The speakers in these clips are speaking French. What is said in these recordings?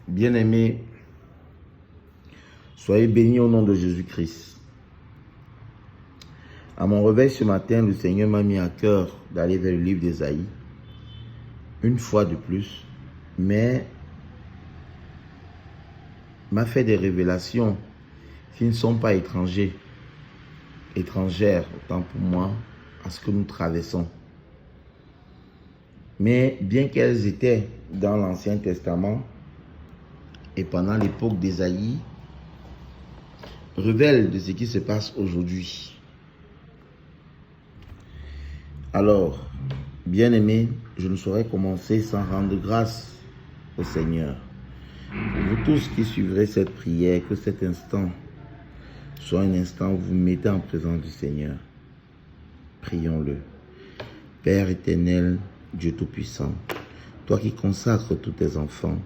Bien-aimés, soyez bénis au nom de Jésus-Christ. À mon réveil ce matin, le Seigneur m'a mis à cœur d'aller vers le livre d'Ésaïe, une fois de plus, mais m'a fait des révélations qui ne sont pas étrangères, autant pour moi, à ce que nous traversons. Mais bien qu'elles étaient dans l'Ancien Testament et pendant l'époque d'Ésaïe, révèlent de ce qui se passe aujourd'hui. Alors, bien-aimés, je ne saurais commencer sans rendre grâce au Seigneur. Pour vous tous qui suivrez cette prière, que cet instant soit un instant où vous vous mettez en présence du Seigneur. Prions-le. Père éternel, Dieu Tout-Puissant, toi qui consacres tous tes enfants,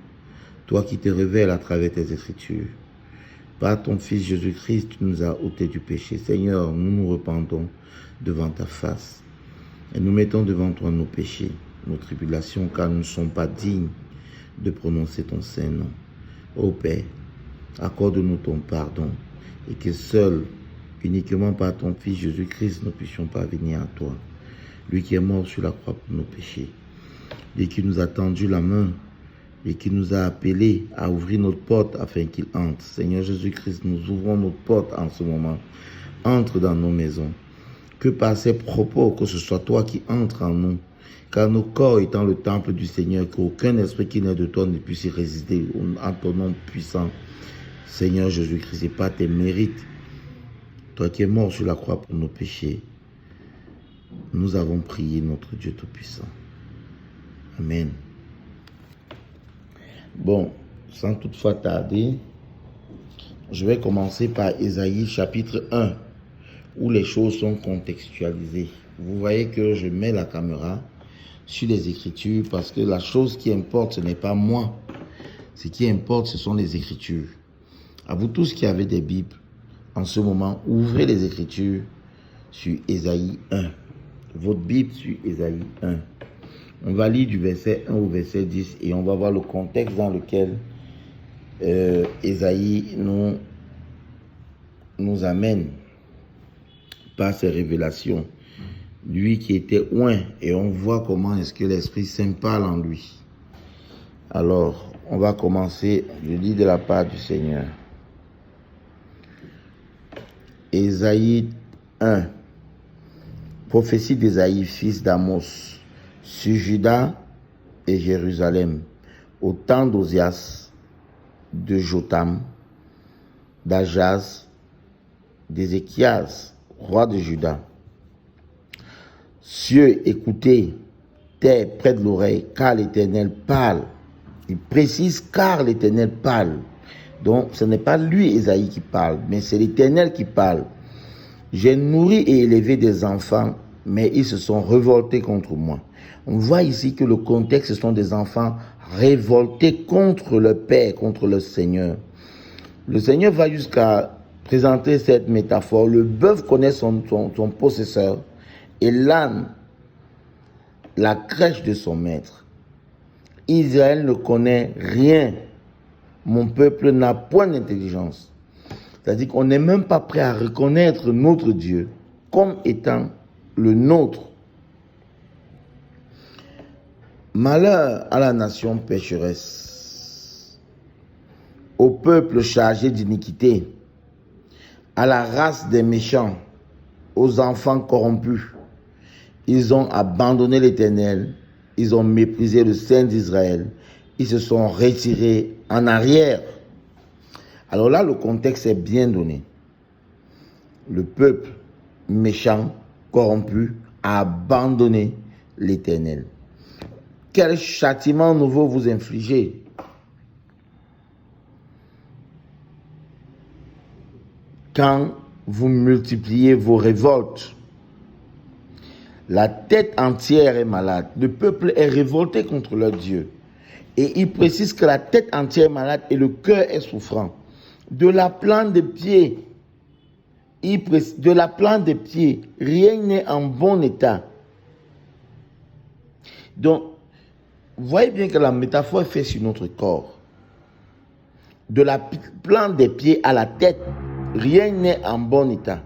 toi qui te révèles à travers tes Écritures, par ton Fils Jésus-Christ, tu nous as ôté du péché. Seigneur, nous nous repentons devant ta face et nous mettons devant toi nos péchés, nos tribulations, car nous ne sommes pas dignes de prononcer ton saint nom. Ô Père, accorde-nous ton pardon et que seul, uniquement par ton Fils Jésus-Christ, nous puissions parvenir à toi. Lui qui est mort sur la croix pour nos péchés, lui qui nous a tendu la main et qui nous a appelés à ouvrir notre porte afin qu'il entre. Seigneur Jésus-Christ, nous ouvrons notre porte en ce moment. Entre dans nos maisons. Que par ces propos, que ce soit toi qui entres en nous, car nos corps étant le temple du Seigneur, qu'aucun esprit qui n'est de toi ne puisse y résister en ton nom puissant. Seigneur Jésus-Christ, et par tes mérites, toi qui es mort sur la croix pour nos péchés, nous avons prié notre Dieu Tout-Puissant. Amen. Bon, sans toutefois tarder, je vais commencer par Ésaïe chapitre 1, où les choses sont contextualisées. Vous voyez que je mets la caméra sur les Écritures parce que la chose qui importe, ce n'est pas moi. Ce qui importe, ce sont les Écritures. À vous tous qui avez des Bibles, en ce moment, ouvrez les Écritures sur Ésaïe 1. Votre Bible sur Ésaïe 1. On va lire du verset 1 au verset 10 et on va voir le contexte dans lequel Ésaïe nous amène par ses révélations. Lui qui était oint, et on voit comment est-ce que l'Esprit Saint parle en lui. Alors, on va commencer, je lis de la part du Seigneur. Ésaïe 1. Prophétie d'Ésaïe, fils d'Amos, sur Juda et Jérusalem, au temps d'Osias, de Jotam, d'Ajaz, d'Ézéchias, roi de Juda. Cieux, écoutez, terre, près de l'oreille, car l'Éternel parle. Il précise car l'Éternel parle. Donc, ce n'est pas lui, Ésaïe, qui parle, mais c'est l'Éternel qui parle. J'ai nourri et élevé des enfants, mais ils se sont révoltés contre moi. On voit ici que le contexte, ce sont des enfants révoltés contre le Père, contre le Seigneur. Le Seigneur va jusqu'à présenter cette métaphore. Le bœuf connaît son possesseur et l'âne, la crèche de son maître. Israël ne connaît rien. Mon peuple n'a point d'intelligence. C'est-à-dire qu'on n'est même pas prêt à reconnaître notre Dieu comme étant le nôtre. Malheur à la nation pécheresse, au peuple chargé d'iniquité, à la race des méchants, aux enfants corrompus. Ils ont abandonné l'Éternel, ils ont méprisé le Saint d'Israël, ils se sont retirés en arrière. Alors là, le contexte est bien donné. Le peuple méchant, corrompu, a abandonné l'Éternel. Quel châtiment nouveau vous infligez? Quand vous multipliez vos révoltes, la tête entière est malade. Le peuple est révolté contre leur Dieu. Et il précise que la tête entière est malade et le cœur est souffrant. De la plante des pieds, rien n'est en bon état. Donc, vous voyez bien que la métaphore est faite sur notre corps. de la plante des pieds à la tête, rien n'est en bon état.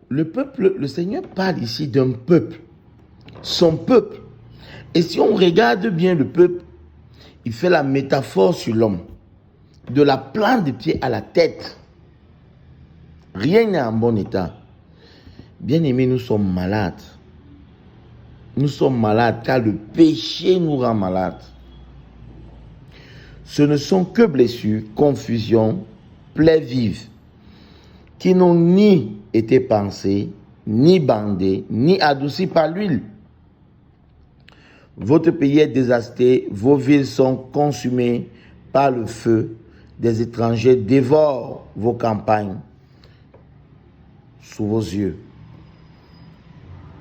Le peuple, le Seigneur parle ici d'un peuple, son peuple. Et si on regarde bien le peuple, il fait la métaphore sur l'homme. De la plante des pieds à la tête, rien n'est en bon état. Bien-aimés, nous sommes malades. Nous sommes malades car le péché nous rend malades. Ce ne sont que blessures, confusions, plaies vives, qui n'ont ni été pensées, ni bandées, ni adoucies par l'huile. Votre pays est dévasté, vos villes sont consumées par le feu, des étrangers dévorent vos campagnes sous vos yeux.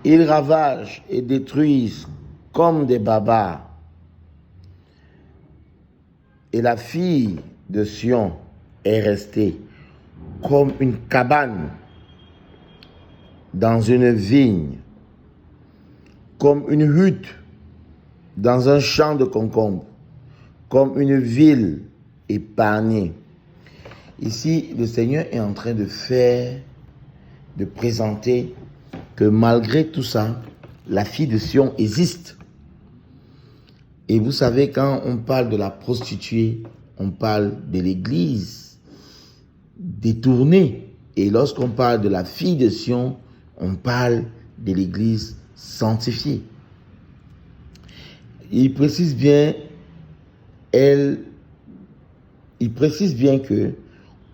Ils ravagent et détruisent comme des barbares. Et la fille de Sion est restée comme une cabane dans une vigne, comme une hutte dans un champ de concombres, comme une ville épargnée. Ici, le Seigneur est en train de présenter que malgré tout ça, la fille de Sion existe. Et vous savez, quand on parle de la prostituée, on parle de l'église détournée. Et lorsqu'on parle de la fille de Sion, on parle de l'église sanctifiée. Il précise bien que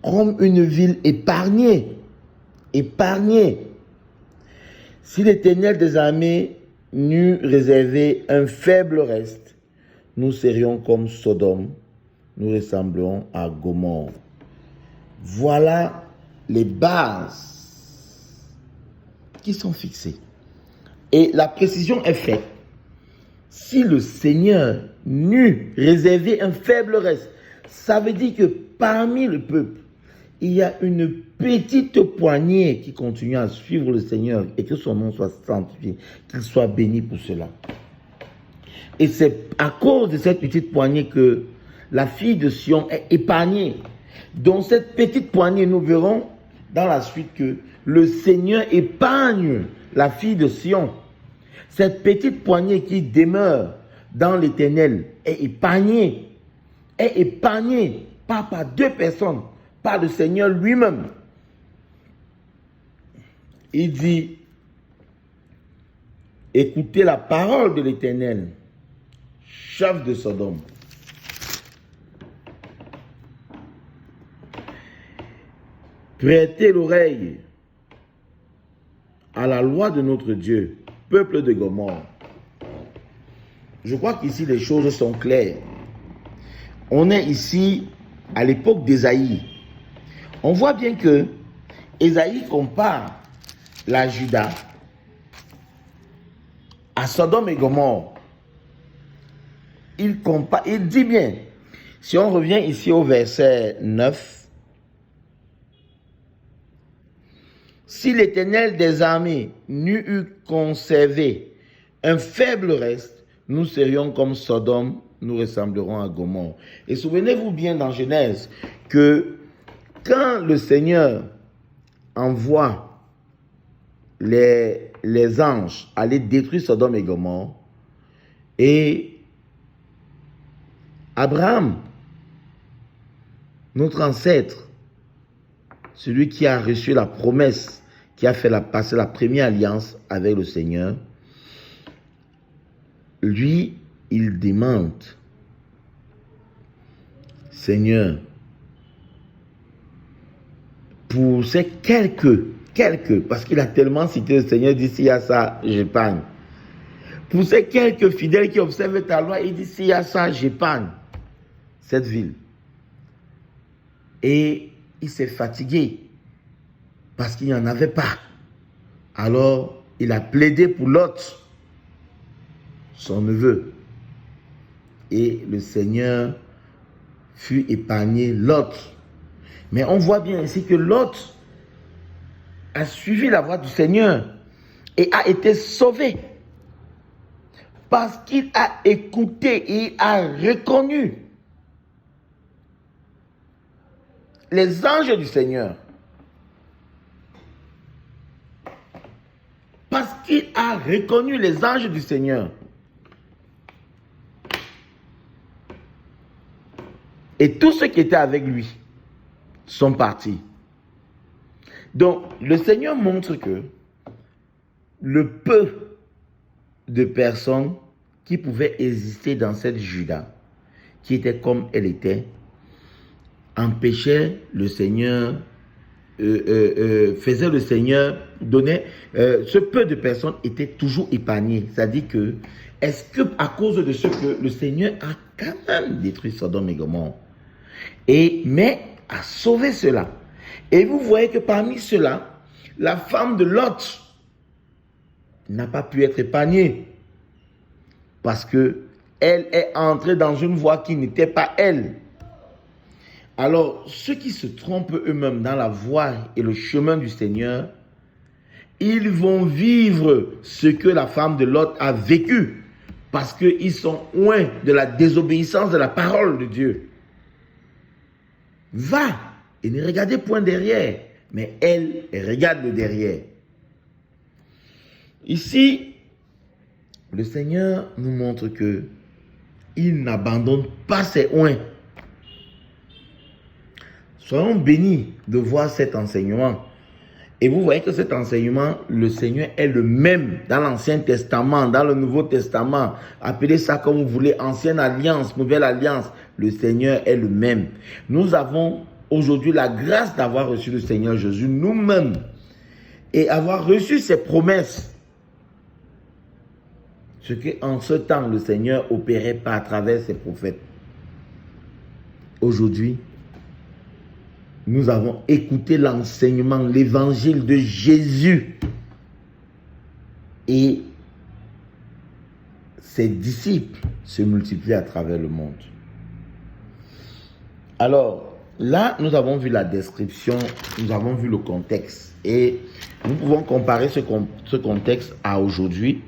comme une ville épargnée, si l'Éternel des armées n'eût réservé un faible reste, nous serions comme Sodome, nous ressemblons à Gomorrhe. Voilà les bases qui sont fixées. Et la précision est faite. Si le Seigneur n'eût réservé un faible reste, ça veut dire que parmi le peuple, il y a une petite poignée qui continue à suivre le Seigneur et que son nom soit sanctifié, qu'il soit béni pour cela. Et c'est à cause de cette petite poignée que la fille de Sion est épargnée. Dans cette petite poignée, nous verrons dans la suite que le Seigneur épargne la fille de Sion. Cette petite poignée qui demeure dans l'Éternel est épargnée pas par deux personnes, par le Seigneur lui-même. Il dit, écoutez la parole de l'Éternel, chef de Sodome. Prêtez l'oreille à la loi de notre Dieu, peuple de Gomorrhe. Je crois qu'ici les choses sont claires. On est ici à l'époque d'Ésaïe. On voit bien que Ésaïe compare la Juda à Sodome et Gomorrhe. Il dit bien, si on revient ici au verset 9, si l'Éternel des armées n'eût eu conservé un faible reste, nous serions comme Sodome, nous ressemblerons à Gomorrhe. Et souvenez-vous bien dans Genèse que quand le Seigneur envoie les anges aller détruire Sodome et Gomorrhe, et Abraham, notre ancêtre, celui qui a reçu la promesse, qui a fait passer la première alliance avec le Seigneur, lui, il demande, Seigneur, pour ces quelques, parce qu'il a tellement cité le Seigneur, il dit, s'il y a ça, j'épargne. Pour ces quelques fidèles qui observent ta loi, il dit, s'il y a ça, j'épargne cette ville. Et il s'est fatigué parce qu'il n'y en avait pas. Alors, il a plaidé pour Lot, son neveu. Et le Seigneur fut épargné Lot. Mais on voit bien ici que Lot a suivi la voie du Seigneur et a été sauvé. Parce qu'il a écouté et il a reconnu les anges du Seigneur. Parce qu'il a reconnu les anges du Seigneur. Et tous ceux qui étaient avec lui sont partis. Donc, le Seigneur montre que le peu de personnes qui pouvaient exister dans cette Juda, qui était comme elle était, empêchait le Seigneur, faisait le Seigneur, donnait, ce peu de personnes étaient toujours épargnées. C'est-à-dire que, est-ce que à cause de ce que le Seigneur a quand même détruit Sodome et Gomorrhe, mais a sauvé cela. Et vous voyez que parmi ceux-là, la femme de Lot n'a pas pu être épargnée. Parce que elle est entrée dans une voie qui n'était pas elle. Alors, ceux qui se trompent eux-mêmes dans la voie et le chemin du Seigneur, ils vont vivre ce que la femme de Lot a vécu. Parce qu'ils sont loin de la désobéissance de la parole de Dieu. Va et ne regardez point derrière, mais elle regarde le derrière. Ici, le Seigneur nous montre que il n'abandonne pas ses oins. Soyons bénis de voir cet enseignement. Et vous voyez que cet enseignement, le Seigneur est le même dans l'Ancien Testament, dans le Nouveau Testament. Appelez ça comme vous voulez, Ancienne Alliance, Nouvelle Alliance. Le Seigneur est le même. Nous avons aujourd'hui la grâce d'avoir reçu le Seigneur Jésus nous-mêmes et avoir reçu ses promesses. Ce qu'en ce temps, le Seigneur opérait pas à travers ses prophètes. Aujourd'hui, nous avons écouté l'enseignement, l'évangile de Jésus. Et ses disciples se multiplient à travers le monde. Alors, là, nous avons vu la description, nous avons vu le contexte. Et nous pouvons comparer ce contexte à aujourd'hui.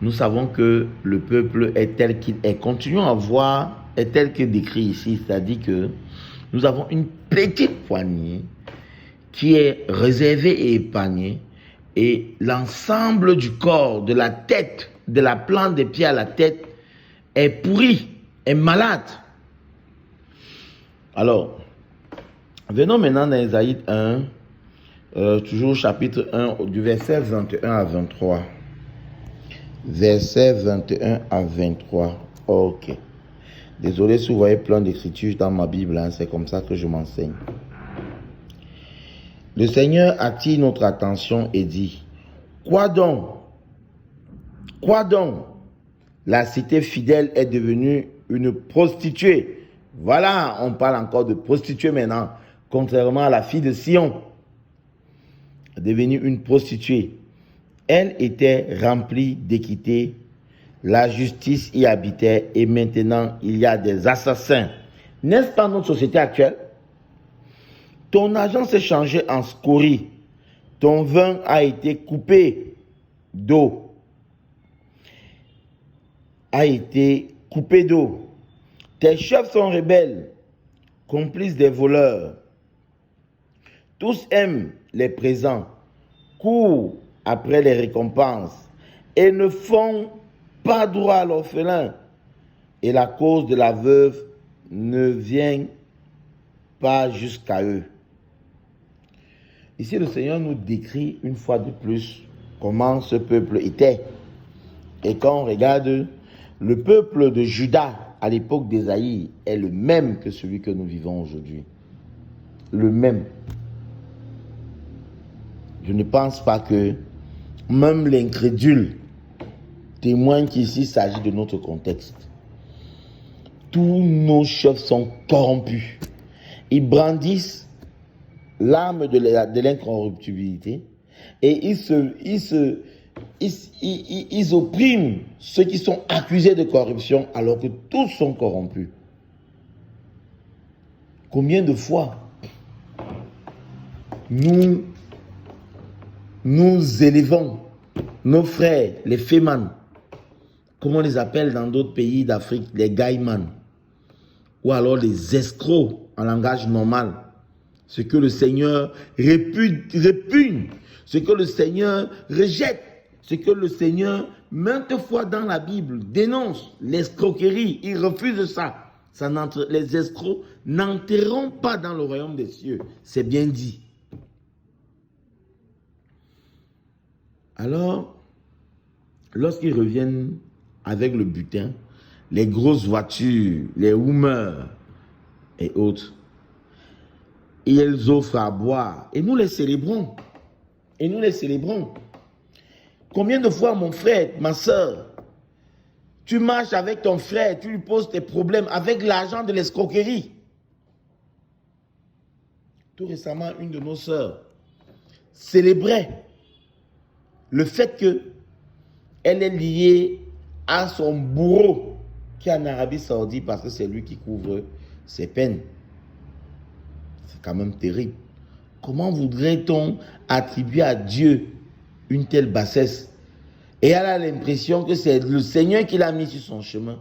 Nous savons que le peuple est tel qu'il est. Continuons à voir, est tel que décrit ici. C'est-à-dire que nous avons une petite poignée qui est réservée et épargnée. Et l'ensemble du corps, de la tête, de la plante des pieds à la tête, est pourri, est malade. Alors, venons maintenant dans Ésaïe 1, toujours chapitre 1, du verset 21 à 23. Verset 21 à 23. Ok. Désolé si vous voyez plein d'écritures dans ma Bible, hein, c'est comme ça que je m'enseigne. Le Seigneur attire notre attention et dit, quoi donc? Quoi donc? La cité fidèle est devenue une prostituée. Voilà, on parle encore de prostituée maintenant, contrairement à la fille de Sion, devenue une prostituée. Elle était remplie d'équité, la justice y habitait et maintenant il y a des assassins. N'est-ce pas notre société actuelle? Ton argent s'est changé en scorie, ton vin a été coupé d'eau, tes chefs sont rebelles, complices des voleurs. Tous aiment les présents, courent après les récompenses et ne font pas droit à l'orphelin. Et la cause de la veuve ne vient pas jusqu'à eux. Ici, le Seigneur nous décrit une fois de plus comment ce peuple était. Et quand on regarde le peuple de Juda à l'époque d'Ésaïe est le même que celui que nous vivons aujourd'hui. Le même. Je ne pense pas que même l'incrédule témoigne qu'ici s'agit de notre contexte. Tous nos chefs sont corrompus. Ils brandissent l'arme de l'incorruptibilité et ils oppriment ceux qui sont accusés de corruption alors que tous sont corrompus. Combien de fois nous élevons nos frères, les fémans, comme on les appelle dans d'autres pays d'Afrique, les gaïmans, ou alors les escrocs en langage normal. ce que le Seigneur répugne, ce que le Seigneur rejette, ce que le Seigneur, maintes fois dans la Bible, dénonce, l'escroquerie. Il refuse ça. Les escrocs n'entreront pas dans le royaume des cieux. C'est bien dit. Alors, lorsqu'ils reviennent avec le butin, les grosses voitures, les Hummer et autres, ils offrent à boire. Et nous les célébrons. Et nous les célébrons. Combien de fois, mon frère, ma soeur, tu marches avec ton frère, tu lui poses tes problèmes avec l'argent de l'escroquerie. Tout récemment, une de nos sœurs célébrait le fait qu'elle est liée à son bourreau qui est en Arabie Saoudite parce que c'est lui qui couvre ses peines. C'est quand même terrible. Comment voudrait-on attribuer à Dieu une telle bassesse? Et elle a l'impression que c'est le Seigneur qui l'a mis sur son chemin.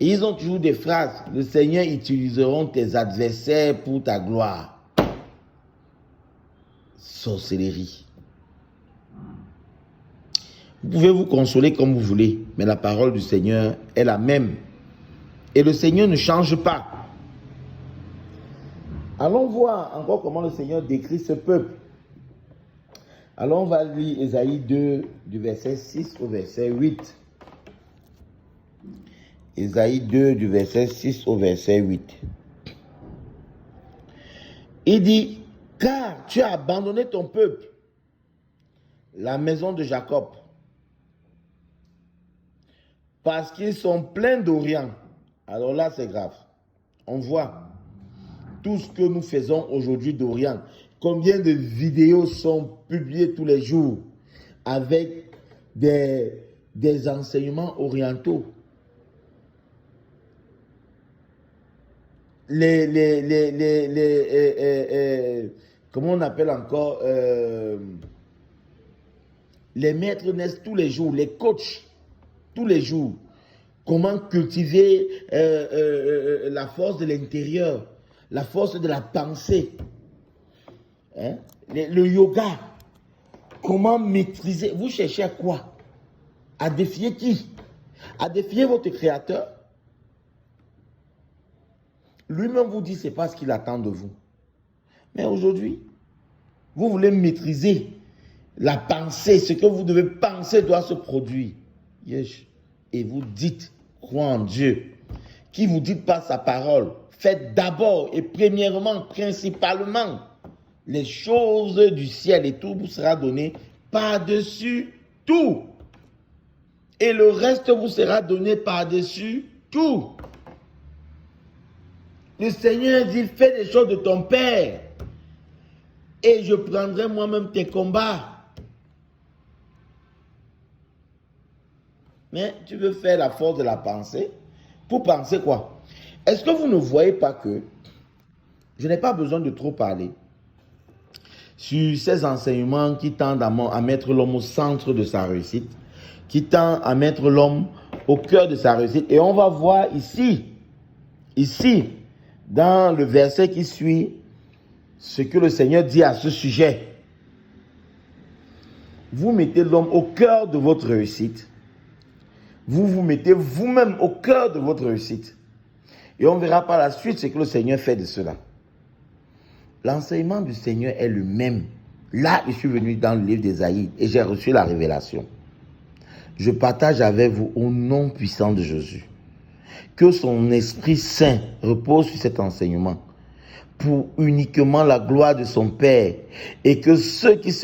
Et ils ont toujours des phrases. Le Seigneur utiliseront tes adversaires pour ta gloire. Sorcellerie. Vous pouvez vous consoler comme vous voulez, mais la parole du Seigneur est la même. Et le Seigneur ne change pas. Allons voir encore comment le Seigneur décrit ce peuple. Alors on va lire Ésaïe 2 du verset 6 au verset 8. Ésaïe 2 du verset 6 au verset 8. Il dit, car tu as abandonné ton peuple, la maison de Jacob, parce qu'ils sont pleins d'Orient. Alors là c'est grave. On voit tout ce que nous faisons aujourd'hui d'Orient. Combien de vidéos sont publiées tous les jours avec des enseignements orientaux. Comment on appelle encore les maîtres naissent tous les jours, les coachs tous les jours. Comment cultiver la force de l'intérieur, la force de la pensée. Hein? Le yoga, comment maîtriser? Vous cherchez à quoi? À défier qui? À défier votre créateur? Lui-même vous dit, c'est pas ce qu'il attend de vous. Mais aujourd'hui, vous voulez maîtriser la pensée, ce que vous devez penser doit se produire. Yes. Et vous dites, crois en Dieu, qui vous dit pas sa parole. Faites d'abord et premièrement, principalement, les choses du ciel et tout vous sera donné par-dessus tout. Et le reste vous sera donné par-dessus tout. Le Seigneur dit, fais les choses de ton Père et je prendrai moi-même tes combats. Mais tu veux faire la force de la pensée pour penser quoi? Est-ce que vous ne voyez pas que je n'ai pas besoin de trop parler sur ces enseignements qui tendent à mettre l'homme au centre de sa réussite, qui tendent à mettre l'homme au cœur de sa réussite. Et on va voir ici, dans le verset qui suit, ce que le Seigneur dit à ce sujet. Vous mettez l'homme au cœur de votre réussite. Vous vous mettez vous-même au cœur de votre réussite. Et on verra par la suite ce que le Seigneur fait de cela. L'enseignement du Seigneur est le même. Là, je suis venu dans le livre d'Ésaïe et j'ai reçu la révélation. Je partage avec vous au nom puissant de Jésus. Que son Esprit Saint repose sur cet enseignement pour uniquement la gloire de son Père et que ceux qui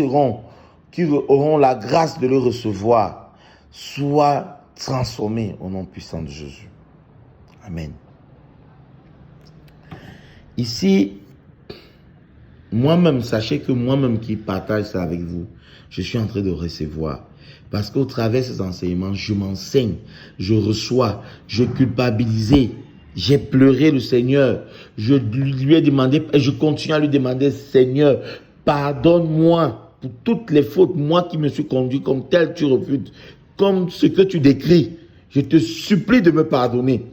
auront la grâce de le recevoir soient transformés au nom puissant de Jésus. Amen. Ici, moi-même, sachez que moi-même qui partage ça avec vous, je suis en train de recevoir. Parce qu'au travers de ces enseignements, je m'enseigne, je reçois, je culpabilisais, j'ai pleuré le Seigneur. Je lui ai demandé, et je continue à lui demander, Seigneur, pardonne-moi pour toutes les fautes, moi qui me suis conduit comme tel tu refuses, comme ce que tu décris. Je te supplie de me pardonner.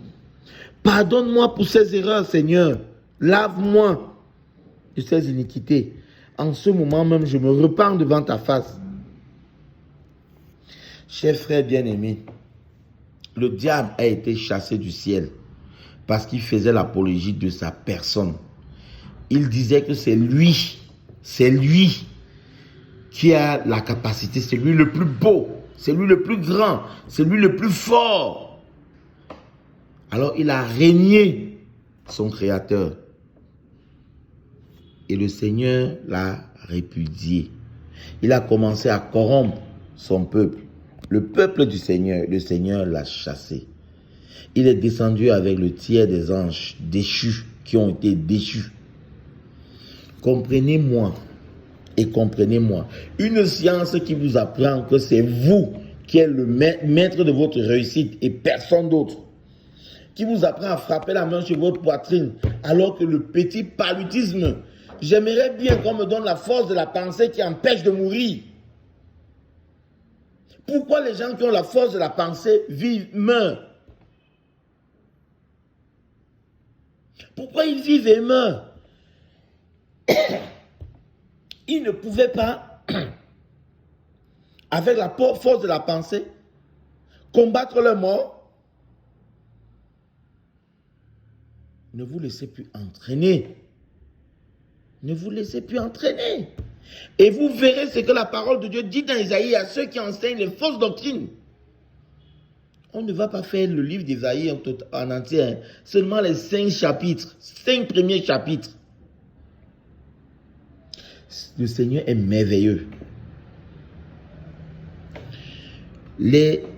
Pardonne-moi pour ces erreurs, Seigneur. Lave-moi. de ces iniquités. En ce moment même, je me repens devant ta face. Chers frères bien-aimés, le diable a été chassé du ciel parce qu'il faisait l'apologie de sa personne. Il disait que c'est lui qui a la capacité, c'est lui le plus beau, c'est lui le plus grand, c'est lui le plus fort. Alors il a régné son créateur. Et le Seigneur l'a répudié. Il a commencé à corrompre son peuple. Le peuple du Seigneur, le Seigneur l'a chassé. Il est descendu avec le tiers des anges déchus, qui ont été déchus. Comprenez-moi et comprenez-moi. Une science qui vous apprend que c'est vous qui êtes le maître de votre réussite et personne d'autre. Qui vous apprend à frapper la main sur votre poitrine, alors que le petit paludisme, j'aimerais bien qu'on me donne la force de la pensée qui empêche de mourir. Pourquoi les gens qui ont la force de la pensée meurent? Pourquoi ils vivent et meurent? Ils ne pouvaient pas, avec la force de la pensée, combattre leur mort. Ne vous laissez plus entraîner. Ne vous laissez plus entraîner. Et vous verrez ce que la parole de Dieu dit dans Isaïe à ceux qui enseignent les fausses doctrines. On ne va pas faire le livre d'Isaïe en entier, hein. Seulement les 5 chapitres, 5 premiers chapitres. Le Seigneur est merveilleux.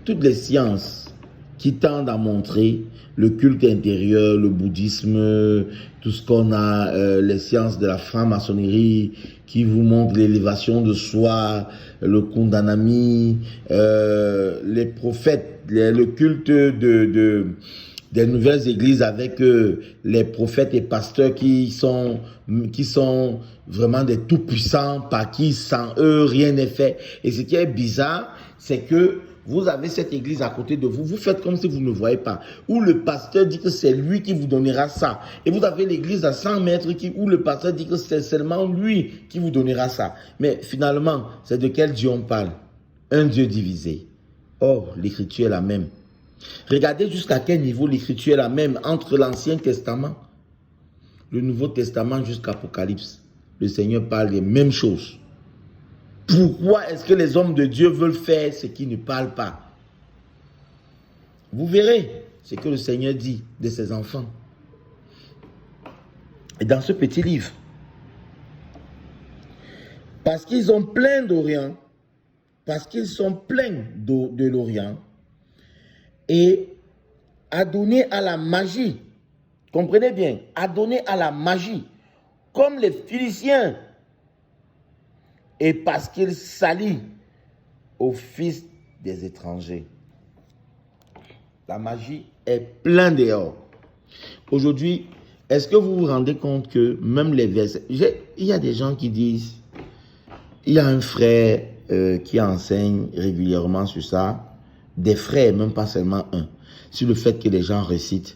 Toutes les sciences qui tendent à montrer le culte intérieur, le bouddhisme, tout ce qu'on a, les sciences de la franc-maçonnerie qui vous montrent l'élévation de soi, le Kundanami, les prophètes, le culte des nouvelles églises avec les prophètes et pasteurs qui sont vraiment des tout-puissants, par qui sans eux rien n'est fait. Et ce qui est bizarre, c'est que vous avez cette église à côté de vous, vous faites comme si vous ne voyez pas. Où le pasteur dit que c'est lui qui vous donnera ça. Et vous avez l'église à 100 mètres où le pasteur dit que c'est seulement lui qui vous donnera ça. Mais finalement, c'est de quel Dieu on parle? Un Dieu divisé. Or, l'écriture est la même. Regardez jusqu'à quel niveau l'écriture est la même entre l'Ancien Testament, le Nouveau Testament jusqu'à Apocalypse. Le Seigneur parle des mêmes choses. Pourquoi est-ce que les hommes de Dieu veulent faire ce qu'ils ne parlent pas? Vous verrez ce que le Seigneur dit de ses enfants. Et dans ce petit livre, parce qu'ils ont plein d'Orient, parce qu'ils sont pleins de l'Orient, et adonnés à la magie, comprenez bien, adonnés à la magie, comme les Philistins, et parce qu'ils s'allient aux fils des étrangers. La magie est pleine dehors. Aujourd'hui, est-ce que vous vous rendez compte que même les versets... Il y a des gens qui disent... Il y a un frère qui enseigne régulièrement sur ça. Des frères, même pas seulement un. Sur le fait que les gens récitent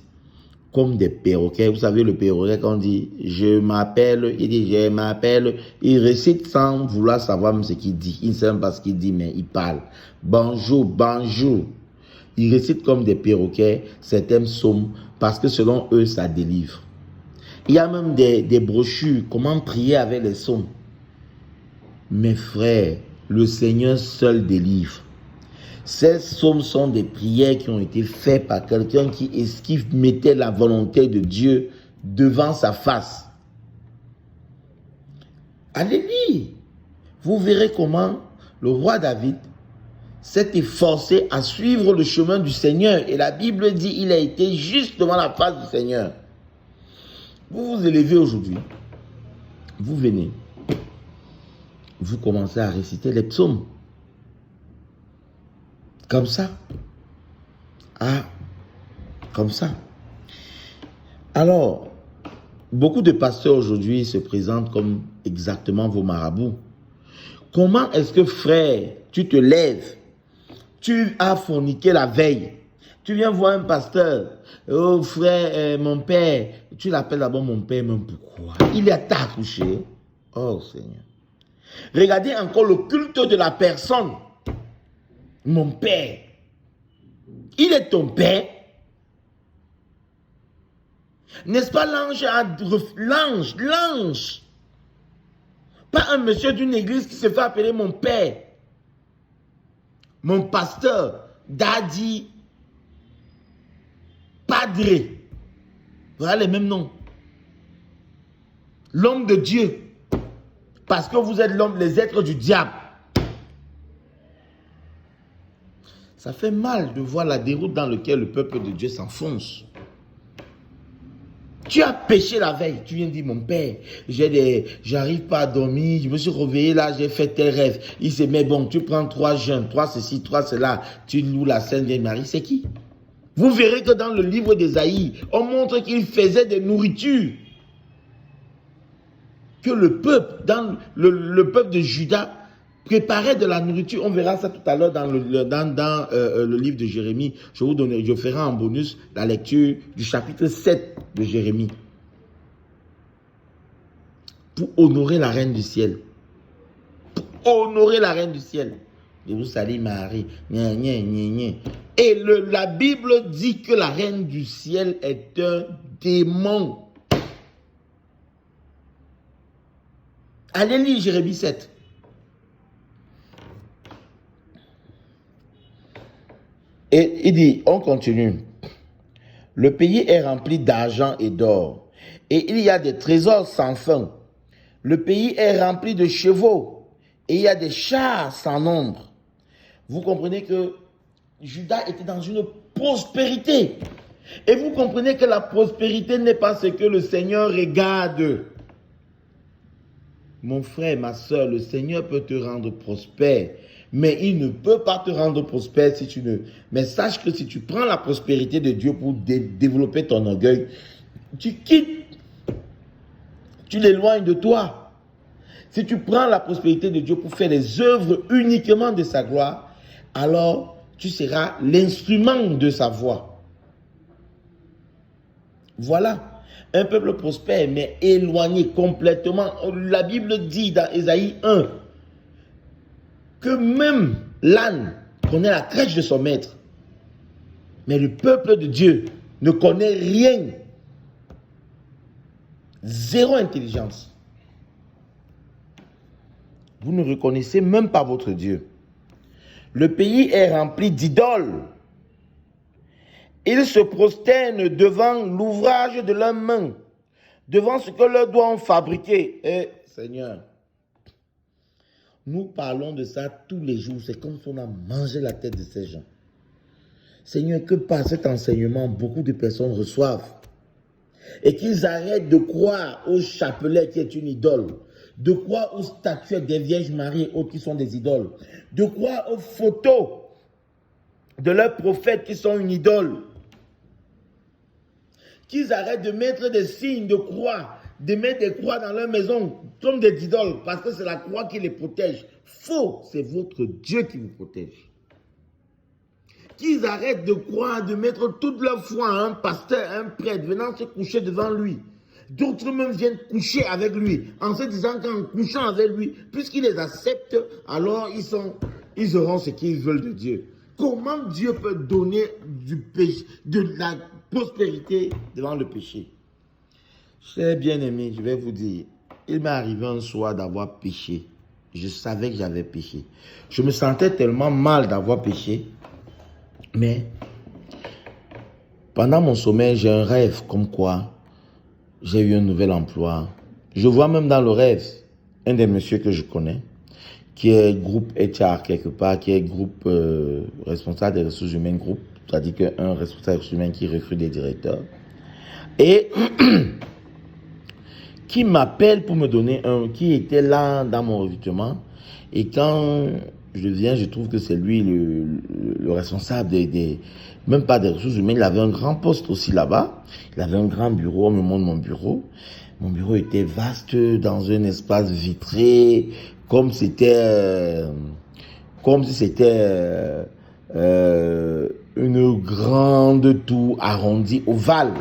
comme des perroquets. Vous savez, le perroquet, quand on dit « je m'appelle », il dit « je m'appelle ». Il récite sans vouloir savoir même ce qu'il dit. Il ne sait même pas ce qu'il dit, mais il parle. « Bonjour, bonjour ». Ils récitent comme des perroquets certains psaumes parce que selon eux, ça délivre. Il y a même des brochures, comment prier avec les psaumes. Mes frères, le Seigneur seul délivre. Ces psaumes sont des prières qui ont été faites par quelqu'un qui mettait la volonté de Dieu devant sa face. Allez lire. Vous verrez comment le roi David s'est efforcé à suivre le chemin du Seigneur. Et la Bible dit qu'il a été juste devant la face du Seigneur. Vous vous élevez aujourd'hui. Vous venez. Vous commencez à réciter les psaumes. Comme ça. Ah, comme ça. Alors, beaucoup de pasteurs aujourd'hui se présentent comme exactement vos marabouts. Comment est-ce que, frère, tu te lèves, tu as forniqué la veille Tu viens voir un pasteur. Oh frère, mon père. Tu l'appelles d'abord mon père, mais pourquoi? Il est à t'accoucher. Oh Seigneur. Regardez encore le culte de la personne. Mon père. Il est ton père. N'est-ce pas l'ange? L'ange. Pas un monsieur d'une église qui se fait appeler mon père. Mon pasteur. Daddy. Padre. Voilà les mêmes noms. L'homme de Dieu. Parce que vous êtes les êtres du diable. Ça fait mal de voir la déroute dans laquelle le peuple de Dieu s'enfonce. Tu as péché la veille. Tu viens dire, mon père, j'arrive pas à dormir. Je me suis réveillé là, j'ai fait tel rêve. Il se met bon, tu prends 3 jeûnes, 3 ceci, 3 cela. Tu loues la Sainte Vierge Marie. C'est qui? Vous verrez que dans le livre d'Ésaïe, on montre qu'il faisait des nourritures. Que le peuple, dans le peuple de Juda, préparait de la nourriture. On verra ça tout à l'heure dans le livre de Jérémie. Je ferai en bonus la lecture du chapitre 7 de Jérémie. Pour honorer la reine du ciel. Pour honorer la reine du ciel. Je vous salue Marie. Et la Bible dit que la reine du ciel est un démon. Allez lire Jérémie 7. Et il dit, on continue. Le pays est rempli d'argent et d'or. Et il y a des trésors sans fin. Le pays est rempli de chevaux. Et il y a des chars sans nombre. Vous comprenez que Juda était dans une prospérité. Et vous comprenez que la prospérité n'est pas ce que le Seigneur regarde. Mon frère, ma soeur, le Seigneur peut te rendre prospère, mais il ne peut pas te rendre prospère si tu ne... Mais sache que si tu prends la prospérité de Dieu pour développer ton orgueil, tu quittes, tu l'éloignes de toi. Si tu prends la prospérité de Dieu pour faire les œuvres uniquement de sa gloire, alors tu seras l'instrument de sa voix. Voilà. Un peuple prospère, mais éloigné complètement. La Bible dit dans Ésaïe 1 que même l'âne connaît la crèche de son maître. Mais le peuple de Dieu ne connaît rien. Zéro intelligence. Vous ne reconnaissez même pas votre Dieu. Le pays est rempli d'idoles. Ils se prosternent devant l'ouvrage de leurs mains, devant ce que leurs doigts ont fabriqué. Eh, Seigneur, nous parlons de ça tous les jours. C'est comme si on a mangé la tête de ces gens. Seigneur, que par cet enseignement, beaucoup de personnes reçoivent. Et qu'ils arrêtent de croire au chapelet qui est une idole, de croire aux statuettes des Vierges Marie et autres qui sont des idoles, de croire aux photos de leurs prophètes qui sont une idole. Qu'ils arrêtent de mettre des signes de croix, de mettre des croix dans leur maison comme des idoles, parce que c'est la croix qui les protège. Faux, c'est votre Dieu qui vous protège. Qu'ils arrêtent de croire, de mettre toute leur foi à un pasteur, à un prêtre, venant se coucher devant lui. D'autres même viennent coucher avec lui, en se disant qu'en couchant avec lui, puisqu'ils les acceptent, alors ils auront ce qu'ils veulent de Dieu. Comment Dieu peut donner du péché, de la prospérité devant le péché? Chers bien-aimés, je vais vous dire, il m'est arrivé un soir d'avoir péché. Je savais que j'avais péché. Je me sentais tellement mal d'avoir péché. Mais pendant mon sommeil, j'ai un rêve comme quoi j'ai eu un nouvel emploi. Je vois même dans le rêve un des messieurs que je connais, qui est groupe HR quelque part, qui est groupe responsable des ressources humaines, groupe, c'est-à-dire qu'un responsable des ressources humaines qui recrute des directeurs, et qui m'appelle pour me donner qui était là dans mon recrutement, et quand je viens, je trouve que c'est lui le responsable même pas des ressources humaines, il avait un grand poste aussi là-bas, il avait un grand bureau, on me montre mon bureau. Mon bureau était vaste, dans un espace vitré, comme si c'était une grande tour arrondie, ovale.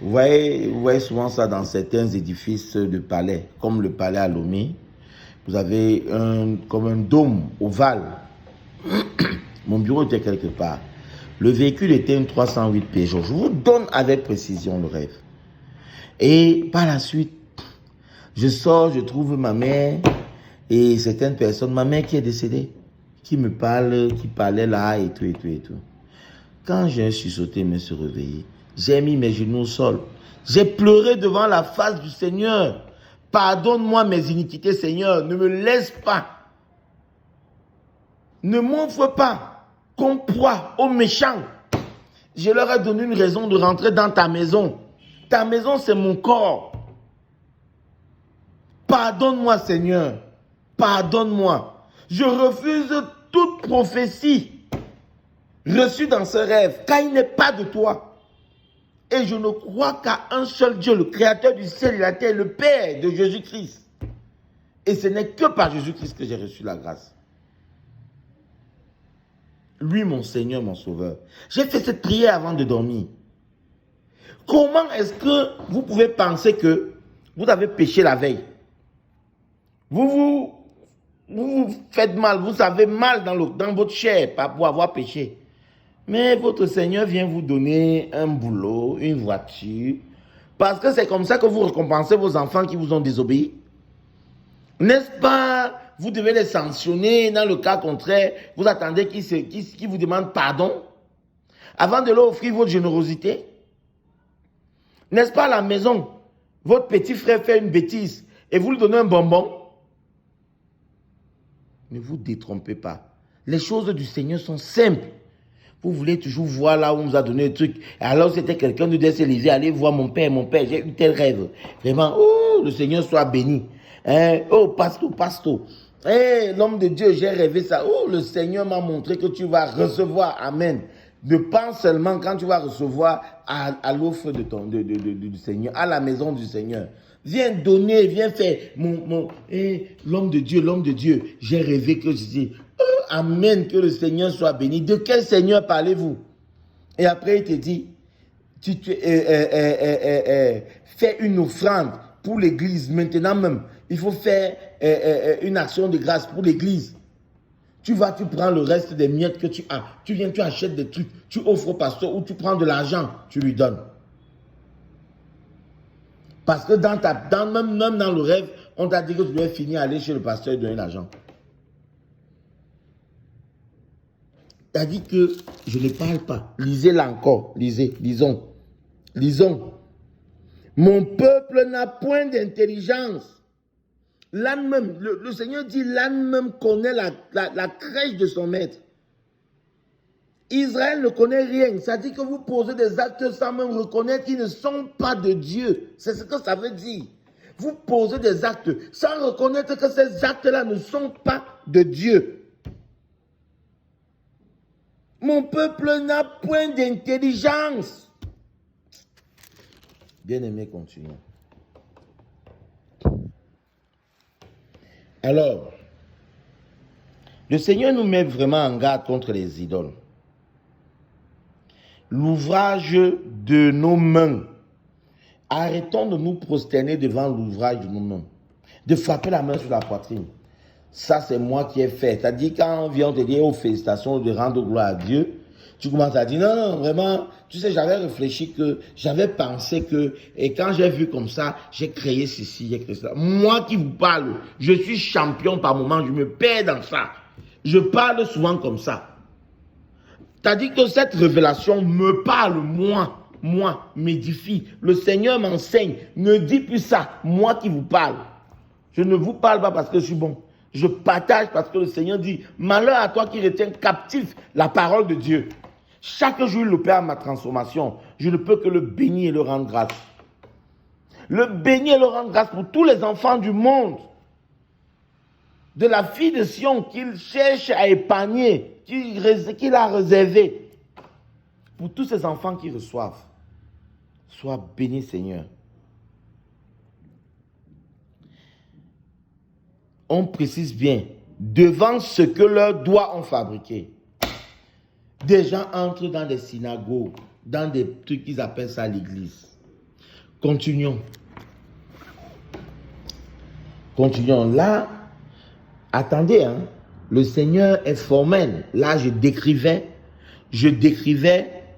Vous voyez souvent ça dans certains édifices de palais, comme le palais à Lomé. Vous avez comme un dôme ovale. Mon bureau était quelque part. Le véhicule était une 308 Peugeot. Je vous donne avec précision le rêve. Et par la suite, je sors, je trouve ma mère et certaines personnes. Ma mère qui est décédée, qui me parle, qui parlait là et tout, et tout, et tout. Quand j'ai sursauté, me suis réveillé, j'ai mis mes genoux au sol. J'ai pleuré devant la face du Seigneur. Pardonne-moi mes iniquités, Seigneur. Ne me laisse pas. Ne m'offre pas comme proie aux méchants. Je leur ai donné une raison de rentrer dans ta maison. Ta maison, c'est mon corps. Pardonne-moi, Seigneur. Pardonne-moi. Je refuse toute prophétie reçue dans ce rêve, car il n'est pas de toi. Et je ne crois qu'à un seul Dieu, le Créateur du ciel et de la terre, le Père de Jésus-Christ. Et ce n'est que par Jésus-Christ que j'ai reçu la grâce. Lui, mon Seigneur, mon Sauveur. J'ai fait cette prière avant de dormir. Comment est-ce que vous pouvez penser que vous avez péché la veille? Vous faites mal, vous avez mal dans votre chair pour avoir péché. Mais votre Seigneur vient vous donner un boulot, une voiture, parce que c'est comme ça que vous récompensez vos enfants qui vous ont désobéi. N'est-ce pas? Vous devez les sanctionner. Dans le cas contraire, vous attendez qu'ils vous demandent pardon avant de leur offrir votre générosité. N'est-ce pas à la maison? Votre petit frère fait une bêtise et vous lui donnez un bonbon. Ne vous détrompez pas. Les choses du Seigneur sont simples. Vous voulez toujours voir là où on vous a donné le truc. Alors c'était quelqu'un de décélévé. Allez voir mon père, j'ai eu tel rêve. Vraiment, oh, le Seigneur soit béni. Hein? Oh, pasteur. Hey, l'homme de Dieu, j'ai rêvé ça. Oh, le Seigneur m'a montré que tu vas recevoir. Amen. Ne pense seulement quand tu vas recevoir à l'offre du Seigneur, à la maison du Seigneur. Viens donner, viens faire. L'homme de Dieu, j'ai rêvé que je dis, oh, amen, que le Seigneur soit béni. De quel Seigneur parlez-vous? Et après, il te dit, fais une offrande pour l'église. Maintenant même, il faut faire une action de grâce pour l'église. Tu prends le reste des miettes que tu as. Tu viens, tu achètes des trucs, tu offres au pasteur ou tu prends de l'argent, tu lui donnes. Parce que même dans le rêve, on t'a dit que tu devais finir aller chez le pasteur et donner l'argent. Tu as dit que je ne parle pas. Lisez-la encore. Lisons. Mon peuple n'a point d'intelligence. L'âne même, le Seigneur dit, l'âne même connaît la crèche de son maître. Israël ne connaît rien. Ça dit que vous posez des actes sans même reconnaître qu'ils ne sont pas de Dieu. C'est ce que ça veut dire. Vous posez des actes sans reconnaître que ces actes-là ne sont pas de Dieu. Mon peuple n'a point d'intelligence. Bien-aimés, continuons. Alors, le Seigneur nous met vraiment en garde contre les idoles. L'ouvrage de nos mains. Arrêtons de nous prosterner devant l'ouvrage de nos mains. De frapper la main sur la poitrine. Ça, c'est moi qui ai fait. C'est-à-dire, quand on vient te dire, oh, félicitations, de rendre gloire à Dieu, tu commences à dire, non, vraiment, tu sais, j'avais réfléchi j'avais pensé et quand j'ai vu comme ça, j'ai créé ceci, j'ai créé ça. Moi qui vous parle, je suis champion par moment, je me perds dans ça. Je parle souvent comme ça. C'est-à-dire que cette révélation me parle, moi, m'édifie. Le Seigneur m'enseigne. Ne dis plus ça, moi qui vous parle. Je ne vous parle pas parce que je suis bon. Je partage parce que le Seigneur dit, malheur à toi qui retiens captif la parole de Dieu. Chaque jour, il opère ma transformation. Je ne peux que le bénir et le rendre grâce. Le bénir et le rendre grâce pour tous les enfants du monde. De la fille de Sion qu'il cherche à épargner, qu'il a réservé. Pour tous ces enfants qui reçoivent. Sois béni, Seigneur. On précise bien, devant ce que leurs doigts ont fabriqué. Des gens entrent dans des synagogues, dans des trucs qu'ils appellent ça l'église. Continuons. Continuons. Là, attendez, hein, le Seigneur est formel. Là, je décrivais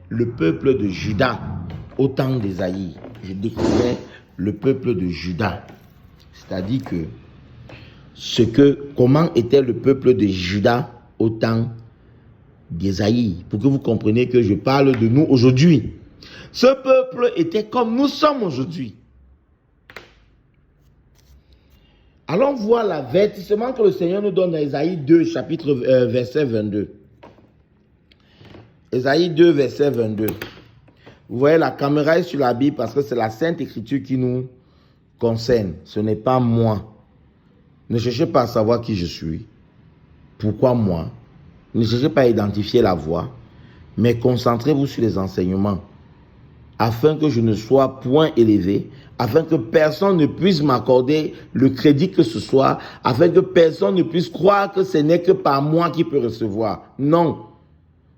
le peuple de Juda au temps d'Ésaïe. Je décrivais le peuple de Juda. C'est-à-dire que comment était le peuple de Juda au temps d'Ésaïe, pour que vous compreniez que je parle de nous aujourd'hui. Ce peuple était comme nous sommes aujourd'hui. Allons voir l'avertissement que le Seigneur nous donne dans Ésaïe 2, chapitre verset 22. Ésaïe 2, verset 22. Vous voyez, la caméra est sur la Bible parce que c'est la Sainte Écriture qui nous concerne. Ce n'est pas moi. Ne cherchez pas à savoir qui je suis. Pourquoi moi? Ne cherchez pas à identifier la voix, mais concentrez-vous sur les enseignements, afin que je ne sois point élevé, afin que personne ne puisse m'accorder le crédit que ce soit, afin que personne ne puisse croire que ce n'est que par moi qui peut recevoir. Non,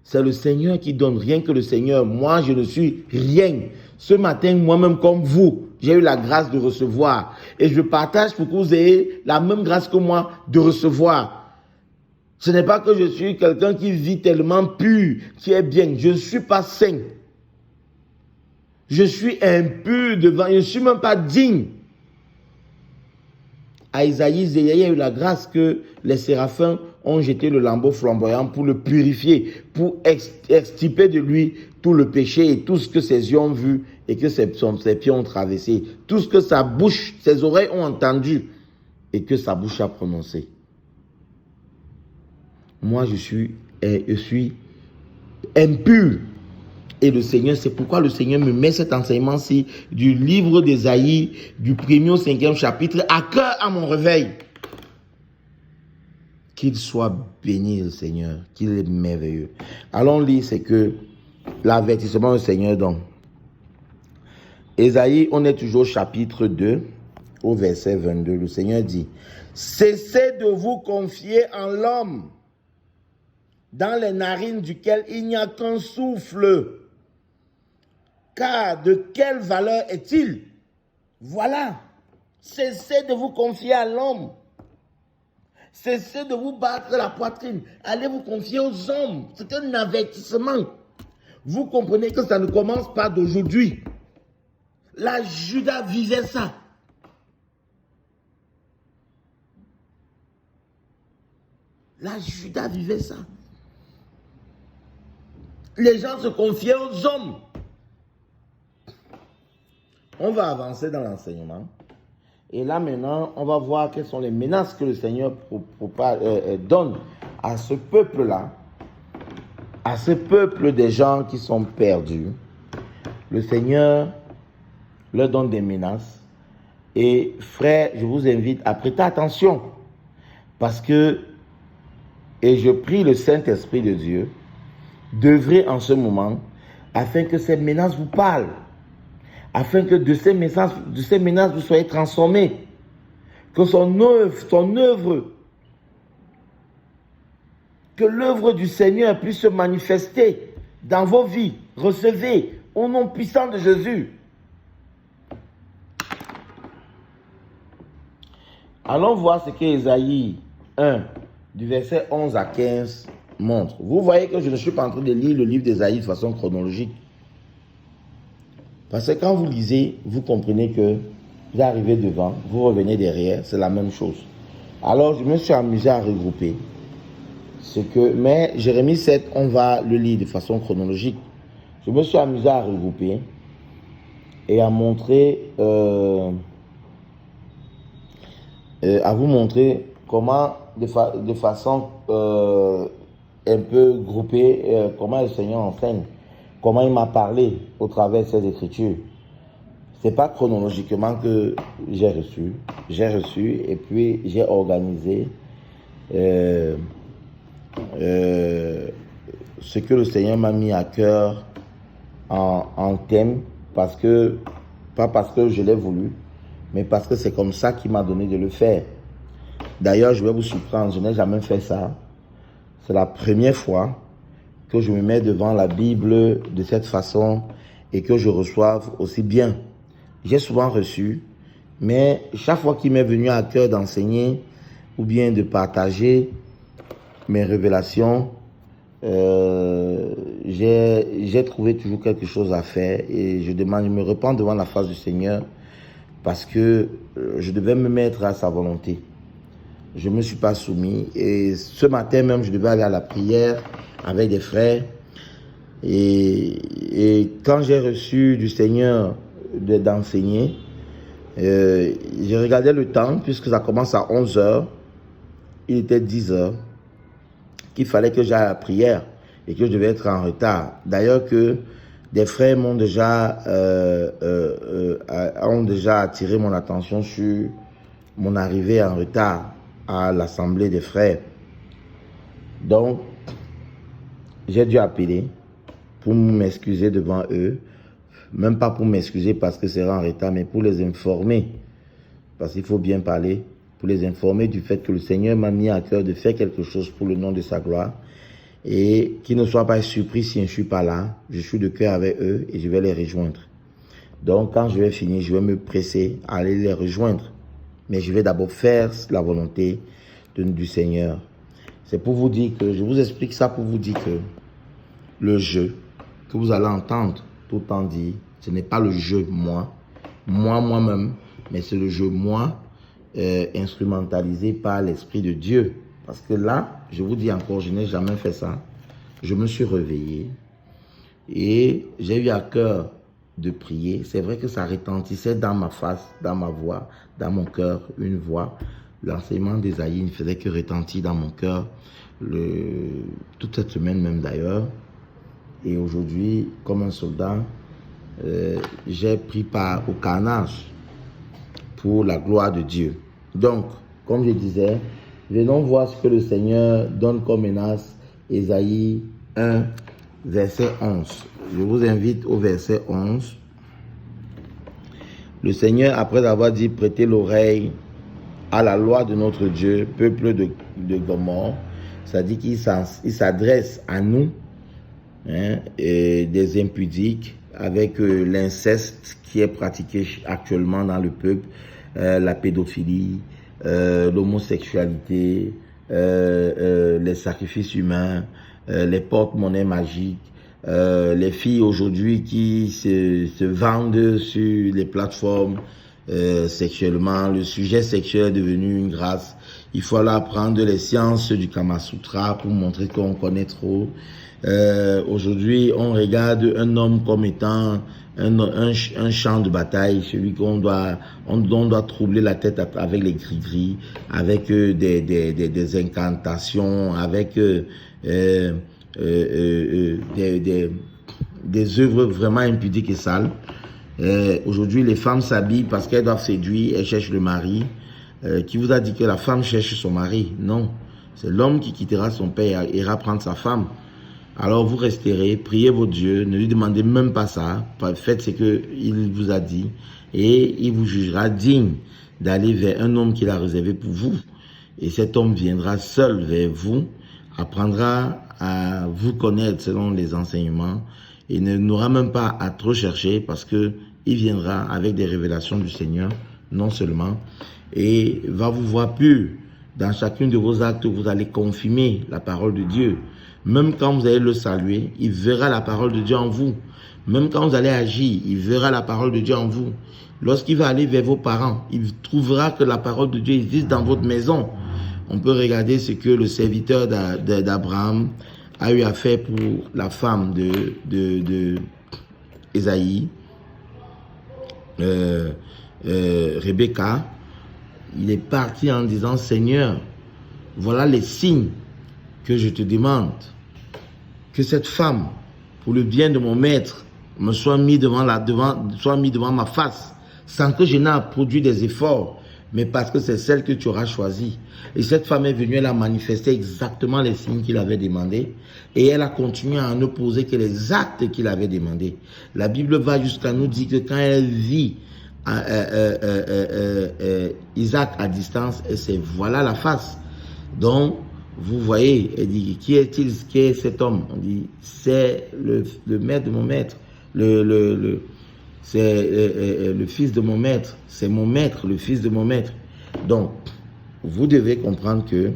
c'est le Seigneur qui donne, rien que le Seigneur. Moi, je ne suis rien. Ce matin, moi-même comme vous, j'ai eu la grâce de recevoir. Et je partage pour que vous ayez la même grâce que moi de recevoir. Ce n'est pas que je suis quelqu'un qui vit tellement pur, qui est bien. Je ne suis pas saint. Je suis impur devant. Je ne suis même pas digne. À Isaïe, il y a eu la grâce que les séraphins ont jeté le lambeau flamboyant pour le purifier, pour extirper de lui tout le péché et tout ce que ses yeux ont vu et que ses pieds ont traversé. Tout ce que sa bouche, ses oreilles ont entendu et que sa bouche a prononcé. Moi, je suis impur. Et le Seigneur, c'est pourquoi le Seigneur me met cet enseignement-ci du livre d'Ésaïe, du 1er au 5e chapitre, à cœur à mon réveil. Qu'il soit béni, le Seigneur, qu'il est merveilleux. Allons lire, c'est que l'avertissement du Seigneur donne. Ésaïe, on est toujours au chapitre 2, au verset 22. Le Seigneur dit, « Cessez de vous confier en l'homme, dans les narines duquel il n'y a qu'un souffle. Car de quelle valeur est-il? Voilà. Cessez de vous confier à l'homme. Cessez de vous battre la poitrine. Allez vous confier aux hommes. C'est un avertissement. Vous comprenez que ça ne commence pas d'aujourd'hui. La Juda vivait ça. La Juda vivait ça. Les gens se confiaient aux hommes. On va avancer dans l'enseignement. Et là maintenant, on va voir quelles sont les menaces que le Seigneur donne à ce peuple-là. À ce peuple des gens qui sont perdus. Le Seigneur leur donne des menaces. Et frères, je vous invite à prêter attention. Parce que, et je prie le Saint-Esprit de Dieu, d'œuvrer en ce moment, afin que ces menaces vous parlent, afin que de ces menaces vous soyez transformés, que son œuvre, que l'œuvre du Seigneur puisse se manifester dans vos vies. Recevez au nom puissant de Jésus. Allons voir ce que Ésaïe 1, du verset 11 à 15, montre. Vous voyez que je ne suis pas en train de lire le livre d'Ésaïe de façon chronologique. Parce que quand vous lisez, vous comprenez que vous arrivez devant, vous revenez derrière, c'est la même chose. Alors, je me suis amusé à regrouper. Mais Jérémie 7, on va le lire de façon chronologique. Je me suis amusé à regrouper et à montrer, à vous montrer comment, de façon un peu groupée, comment le Seigneur enseigne, comment il m'a parlé au travers de ces écritures. Ce n'est pas chronologiquement que j'ai reçu. J'ai reçu et puis j'ai organisé ce que le Seigneur m'a mis à cœur en thème, pas parce que je l'ai voulu, mais parce que c'est comme ça qu'il m'a donné de le faire. D'ailleurs, je vais vous surprendre, je n'ai jamais fait ça. C'est la première fois que je me mette devant la Bible de cette façon et que je reçoive aussi bien. J'ai souvent reçu, mais chaque fois qu'il m'est venu à cœur d'enseigner ou bien de partager mes révélations, j'ai trouvé toujours quelque chose à faire et je me repens devant la face du Seigneur parce que je devais me mettre à sa volonté. Je ne me suis pas soumis et ce matin même, je devais aller à la prière avec des frères et quand j'ai reçu du Seigneur d'enseigner, j'ai regardé le temps puisque ça commence à 11h, il était 10h, qu'il fallait que j'aille à la prière et que je devais être en retard. D'ailleurs que des frères ont déjà attiré mon attention sur mon arrivée en retard à l'assemblée des frères. Donc, j'ai dû appeler pour m'excuser devant eux, même pas pour m'excuser parce que c'est en retard, mais pour les informer, parce qu'il faut bien parler, pour les informer du fait que le Seigneur m'a mis à cœur de faire quelque chose pour le nom de sa gloire et qu'ils ne soient pas surpris si je ne suis pas là. Je suis de cœur avec eux et je vais les rejoindre. Donc, quand je vais finir, je vais me presser à aller les rejoindre. Mais je vais d'abord faire la volonté du Seigneur. C'est pour vous dire que, je vous explique ça pour vous dire que le « que vous allez entendre tout le temps dit, ce n'est pas le jeu moi-même, mais c'est le jeu moi instrumentalisé par l'Esprit de Dieu. Parce que là, je vous dis encore, je n'ai jamais fait ça. Je me suis réveillé et j'ai eu à cœur de prier. C'est vrai que ça retentissait dans ma face, dans ma voix, dans mon cœur, une voix. L'enseignement d'Ésaïe ne faisait que retentir dans mon cœur toute cette semaine même d'ailleurs. Et aujourd'hui, comme un soldat, j'ai pris part au carnage pour la gloire de Dieu. Donc, comme je disais, venons voir ce que le Seigneur donne comme menace. Ésaïe 1, verset 11. Je vous invite au verset 11. Le Seigneur, après avoir dit « Prêtez l'oreille à la loi de notre Dieu, peuple de Gomorrhe », ça dit qu'il s'adresse à nous, et des impudiques, avec l'inceste qui est pratiqué actuellement dans le peuple, la pédophilie, l'homosexualité, les sacrifices humains, les porte-monnaies magiques, les filles aujourd'hui qui se vendent sur les plateformes sexuellement. Le sujet sexuel est devenu une grâce. Il faut aller apprendre les sciences du Kama Sutra pour montrer qu'on connaît trop. Aujourd'hui, on regarde un homme comme étant un champ de bataille, celui qu'on doit troubler la tête avec les gris-gris, avec des incantations, avec des œuvres vraiment impudiques et sales. Aujourd'hui, les femmes s'habillent parce qu'elles doivent séduire, elles cherchent le mari. Qui vous a dit que la femme cherche son mari? Non, c'est l'homme qui quittera son père et ira prendre sa femme. Alors vous resterez, priez votre Dieu, ne lui demandez même pas ça, faites ce qu'il vous a dit et il vous jugera digne d'aller vers un homme qu'il a réservé pour vous. Et cet homme viendra seul vers vous, apprendra à vous connaître selon les enseignements et n'aura même pas à trop chercher parce que il viendra avec des révélations du Seigneur, non seulement, et va vous voir pur. Dans chacun de vos actes, vous allez confirmer la parole de Dieu. Même quand vous allez le saluer, il verra la parole de Dieu en vous. Même quand vous allez agir, il verra la parole de Dieu en vous. Lorsqu'il va aller vers vos parents, il trouvera que la parole de Dieu existe dans votre maison. On peut regarder ce que le serviteur d'Abraham a eu à faire pour la femme de Ésaïe, Rebecca. Il est parti en disant « Seigneur, voilà les signes que je te demande. Que cette femme, pour le bien de mon maître, me soit mis devant ma face, sans que je n'ai à produire des efforts, mais parce que c'est celle que tu auras choisie. » Et cette femme est venue, elle a manifesté exactement les signes qu'il avait demandé, et elle a continué à ne poser que les actes qu'il avait demandé. La Bible va jusqu'à nous dire que quand elle vit Isaac à distance, et c'est voilà la face. Donc, vous voyez, elle dit, qui est-il, qui est cet homme? On dit, c'est le maître de mon maître, c'est le fils de mon maître, c'est mon maître, le fils de mon maître. Donc, vous devez comprendre que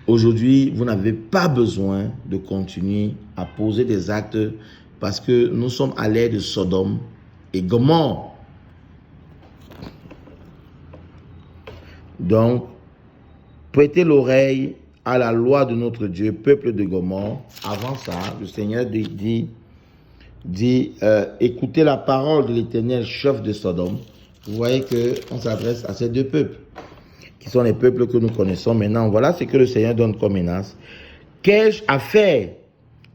aujourd'hui, vous n'avez pas besoin de continuer à poser des actes parce que nous sommes à l'ère de Sodome et Gomorrhe. Donc, prêtez l'oreille à la loi de notre Dieu, peuple de Gomorrhe. Avant ça, le Seigneur dit écoutez la parole de l'Éternel, chef de Sodome. Vous voyez qu'on s'adresse à ces deux peuples, qui sont les peuples que nous connaissons maintenant. Voilà ce que le Seigneur donne comme menace. Qu'ai-je à faire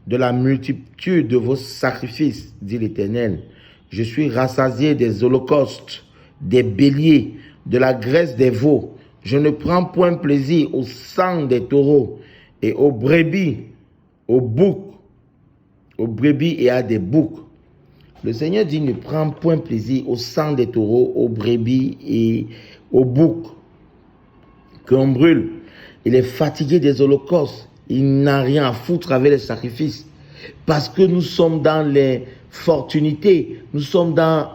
de la multitude de vos sacrifices, dit l'Éternel? Je suis rassasié des holocaustes, des béliers, de la graisse des veaux. Je ne prends point plaisir au sang des taureaux et aux brebis, aux boucs, aux brebis et à des boucs. Le Seigneur dit ne prends point plaisir au sang des taureaux, aux brebis et aux boucs qu'on brûle. Il est fatigué des holocaustes. Il n'a rien à foutre avec les sacrifices. Parce que nous sommes dans les fortunités, nous sommes dans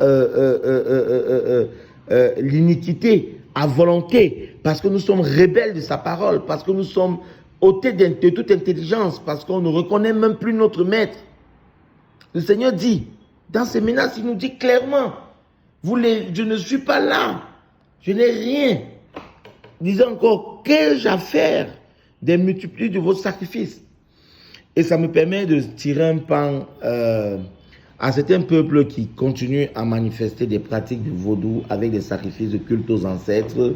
l'iniquité à volonté, parce que nous sommes rebelles de sa parole, parce que nous sommes ôtés de toute intelligence, parce qu'on ne reconnaît même plus notre maître. Le Seigneur dit, dans ses menaces, il nous dit clairement, je ne suis pas là, je n'ai rien. Disez encore, qu'ai-je à faire des multitudes de vos sacrifices? Et ça me permet de tirer un pan à certains peuples qui continuent à manifester des pratiques du vaudou avec des sacrifices de culte aux ancêtres,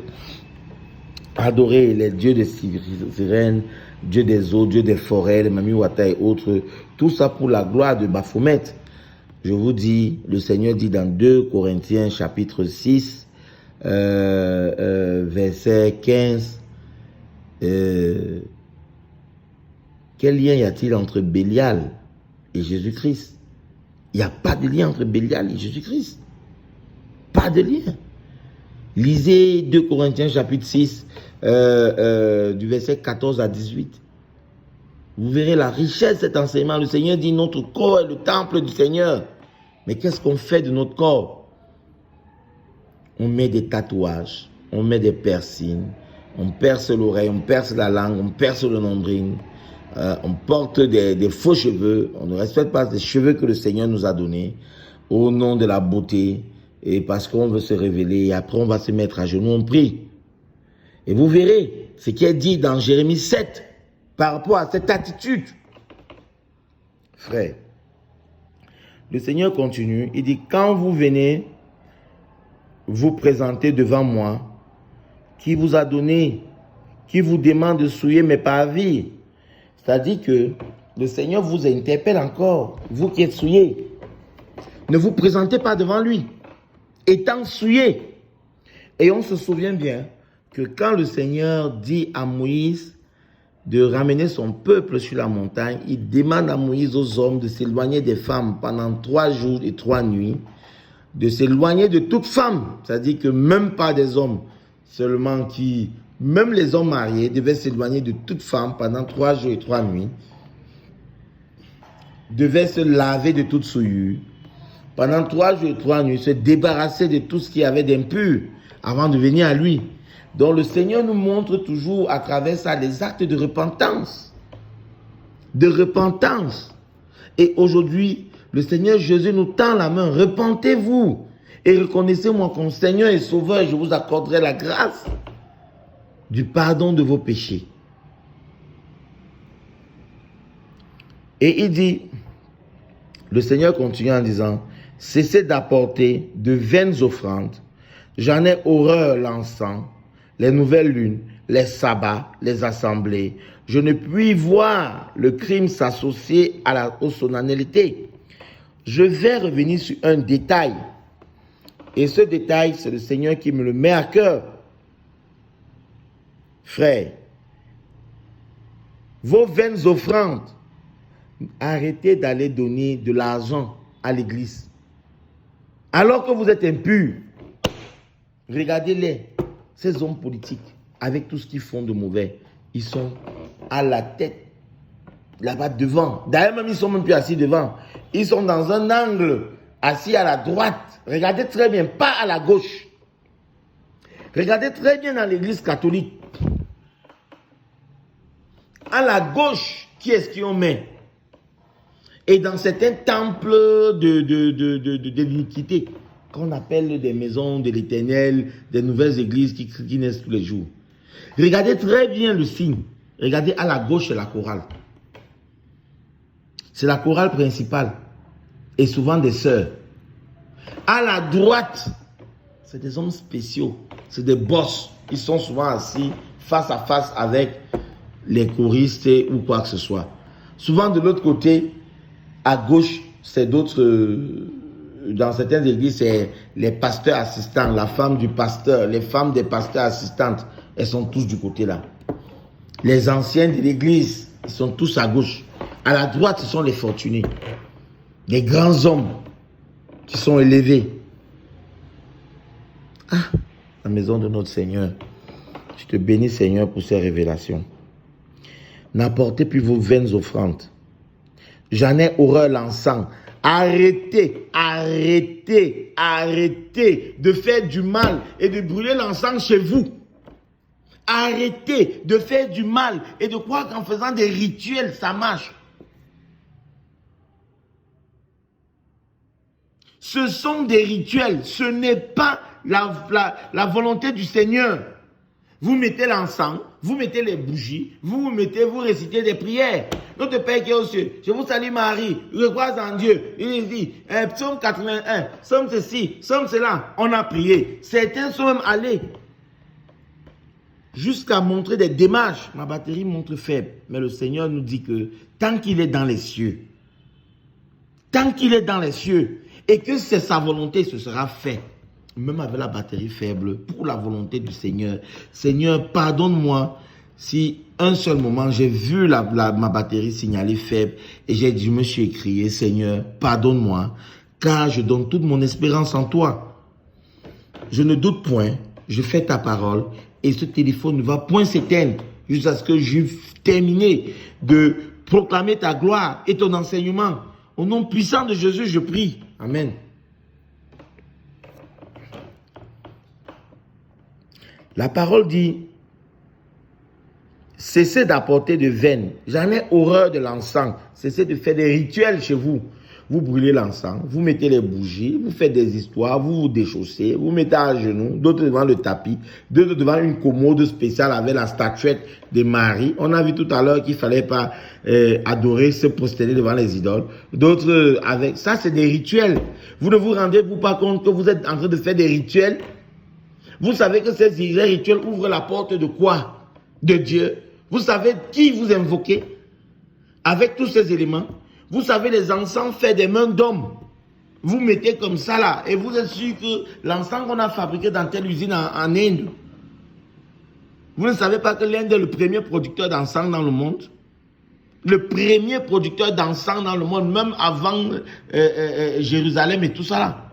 adorer les dieux des sirènes, dieux des eaux, dieux des forêts, les Mamiwata et autres, tout ça pour la gloire de Baphomet. Je vous dis, le Seigneur dit dans 2 Corinthiens chapitre 6, verset 15, quel lien y a-t-il entre Bélial et Jésus-Christ? Il n'y a pas de lien entre Bélial et Jésus-Christ. Pas de lien. Lisez 2 Corinthiens chapitre 6, du verset 14 à 18. Vous verrez la richesse de cet enseignement. Le Seigneur dit notre corps est le temple du Seigneur. Mais qu'est-ce qu'on fait de notre corps? On met des tatouages, on met des piercings, on perce l'oreille, on perce la langue, on perce le nombril. On porte des faux cheveux, on ne respecte pas les cheveux que le Seigneur nous a donnés au nom de la beauté et parce qu'on veut se révéler et après on va se mettre à genoux, on prie. Et vous verrez ce qui est dit dans Jérémie 7 par rapport à cette attitude. Frère, le Seigneur continue, il dit quand vous venez vous présenter devant moi, qui vous a donné, qui vous demande de souiller mes parvis. C'est-à-dire que le Seigneur vous interpelle encore, vous qui êtes souillés. Ne vous présentez pas devant lui, étant souillés. Et on se souvient bien que quand le Seigneur dit à Moïse de ramener son peuple sur la montagne, il demande à Moïse, aux hommes, de s'éloigner des femmes pendant 3 jours et 3 nuits, de s'éloigner de toute femme. C'est-à-dire que même pas des hommes seulement qui... Même les hommes mariés devaient s'éloigner de toute femme pendant 3 jours et 3 nuits. Devaient se laver de toute souillure. Pendant 3 jours et 3 nuits, se débarrasser de tout ce qui avait d'impur avant de venir à lui. Donc le Seigneur nous montre toujours à travers ça des actes de repentance. De repentance. Et aujourd'hui, le Seigneur Jésus nous tend la main. Repentez-vous et reconnaissez-moi comme Seigneur et Sauveur. Je vous accorderai la grâce du pardon de vos péchés. Et il dit, le Seigneur continue en disant, cessez d'apporter de vaines offrandes. J'en ai horreur l'encens, les nouvelles lunes, les sabbats, les assemblées. Je ne puis voir le crime s'associer aux solennalités. Je vais revenir sur un détail. Et ce détail, c'est le Seigneur qui me le met à cœur. Frères, vos vaines offrandes, arrêtez d'aller donner de l'argent à l'église. Alors que vous êtes impurs, regardez-les, ces hommes politiques, avec tout ce qu'ils font de mauvais. ils sont à la tête, là-bas devant. D'ailleurs, même ils ne sont même plus assis devant. Ils sont dans un angle, assis à la droite. Regardez très bien, pas à la gauche. Regardez très bien dans l'église catholique. À la gauche, qui est-ce qu'on met? Et dans certains temples de l'iniquité, qu'on appelle des maisons de l'Éternel, des nouvelles églises qui naissent tous les jours. Regardez très bien le signe. Regardez à la gauche, c'est la chorale. C'est la chorale principale. Et souvent des sœurs. À la droite, c'est des hommes spéciaux. C'est des boss. Ils sont souvent assis face à face avec les choristes ou quoi que ce soit. Souvent de l'autre côté, à gauche, c'est d'autres... dans certaines églises, c'est les pasteurs assistants, la femme du pasteur, les femmes des pasteurs assistantes. Elles sont tous du côté là. Les anciens de l'église, ils sont tous à gauche. À la droite, ce sont les fortunés. Les grands hommes qui sont élevés. Ah, la maison de notre Seigneur. Je te bénis, Seigneur, pour ces révélations. N'apportez plus vos vaines offrandes. J'en ai horreur l'encens. Arrêtez, arrêtez, arrêtez de faire du mal et de brûler l'encens chez vous. Arrêtez de faire du mal et de croire qu'en faisant des rituels, ça marche. Ce sont des rituels, ce n'est pas la volonté du Seigneur. Vous mettez l'encens, vous mettez les bougies, vous récitez des prières. Notre Père qui est aux cieux, je vous salue Marie, je crois en Dieu. Il dit, psaume 81, psaume ceci, psaume cela. On a prié. Certains sont même allés jusqu'à montrer des démarches. Ma batterie montre faible, mais le Seigneur nous dit que tant qu'il est dans les cieux, et que c'est sa volonté, ce sera fait. Même avec la batterie faible, pour la volonté du Seigneur. Seigneur, pardonne-moi si un seul moment j'ai vu ma batterie signaler faible et je me suis écrié, Seigneur, pardonne-moi, car je donne toute mon espérance en toi. Je ne doute point, je fais ta parole et ce téléphone ne va point s'éteindre jusqu'à ce que j'ai terminé de proclamer ta gloire et ton enseignement. Au nom puissant de Jésus, je prie. Amen. La parole dit, cessez d'apporter de veine. J'en ai horreur de l'encens. Cessez de faire des rituels chez vous. Vous brûlez l'encens, vous mettez les bougies, vous faites des histoires, vous vous déchaussez, vous mettez à genoux, d'autres devant le tapis, d'autres devant une commode spéciale avec la statuette de Marie. On a vu tout à l'heure qu'il ne fallait pas adorer, se prosterner devant les idoles. D'autres avec... Ça, c'est des rituels. Vous ne vous rendez-vous pas compte que vous êtes en train de faire des rituels? Vous savez que ces rituels ouvrent la porte de quoi? De Dieu. Vous savez qui vous invoquez avec tous ces éléments. Vous savez les encens faits des mains d'hommes. Vous mettez comme ça là et vous êtes sûr que l'encens qu'on a fabriqué dans telle usine en Inde, vous ne savez pas que l'Inde est le premier producteur d'encens dans le monde? Le premier producteur d'encens dans le monde, même avant Jérusalem et tout ça là.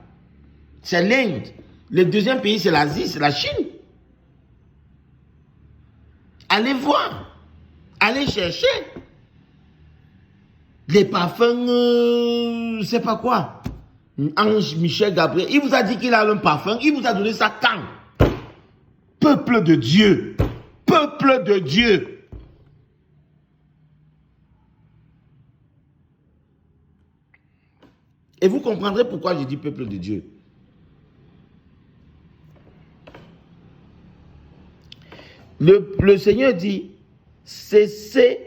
C'est l'Inde. Le deuxième pays, c'est l'Asie, c'est la Chine. Allez voir. Allez chercher. Les parfums, je ne sais pas quoi. Ange Michel Gabriel, il vous a dit qu'il a un parfum. Il vous a donné ça quand? Peuple de Dieu. Peuple de Dieu. Et vous comprendrez pourquoi je dis peuple de Dieu. Le Seigneur dit, cessez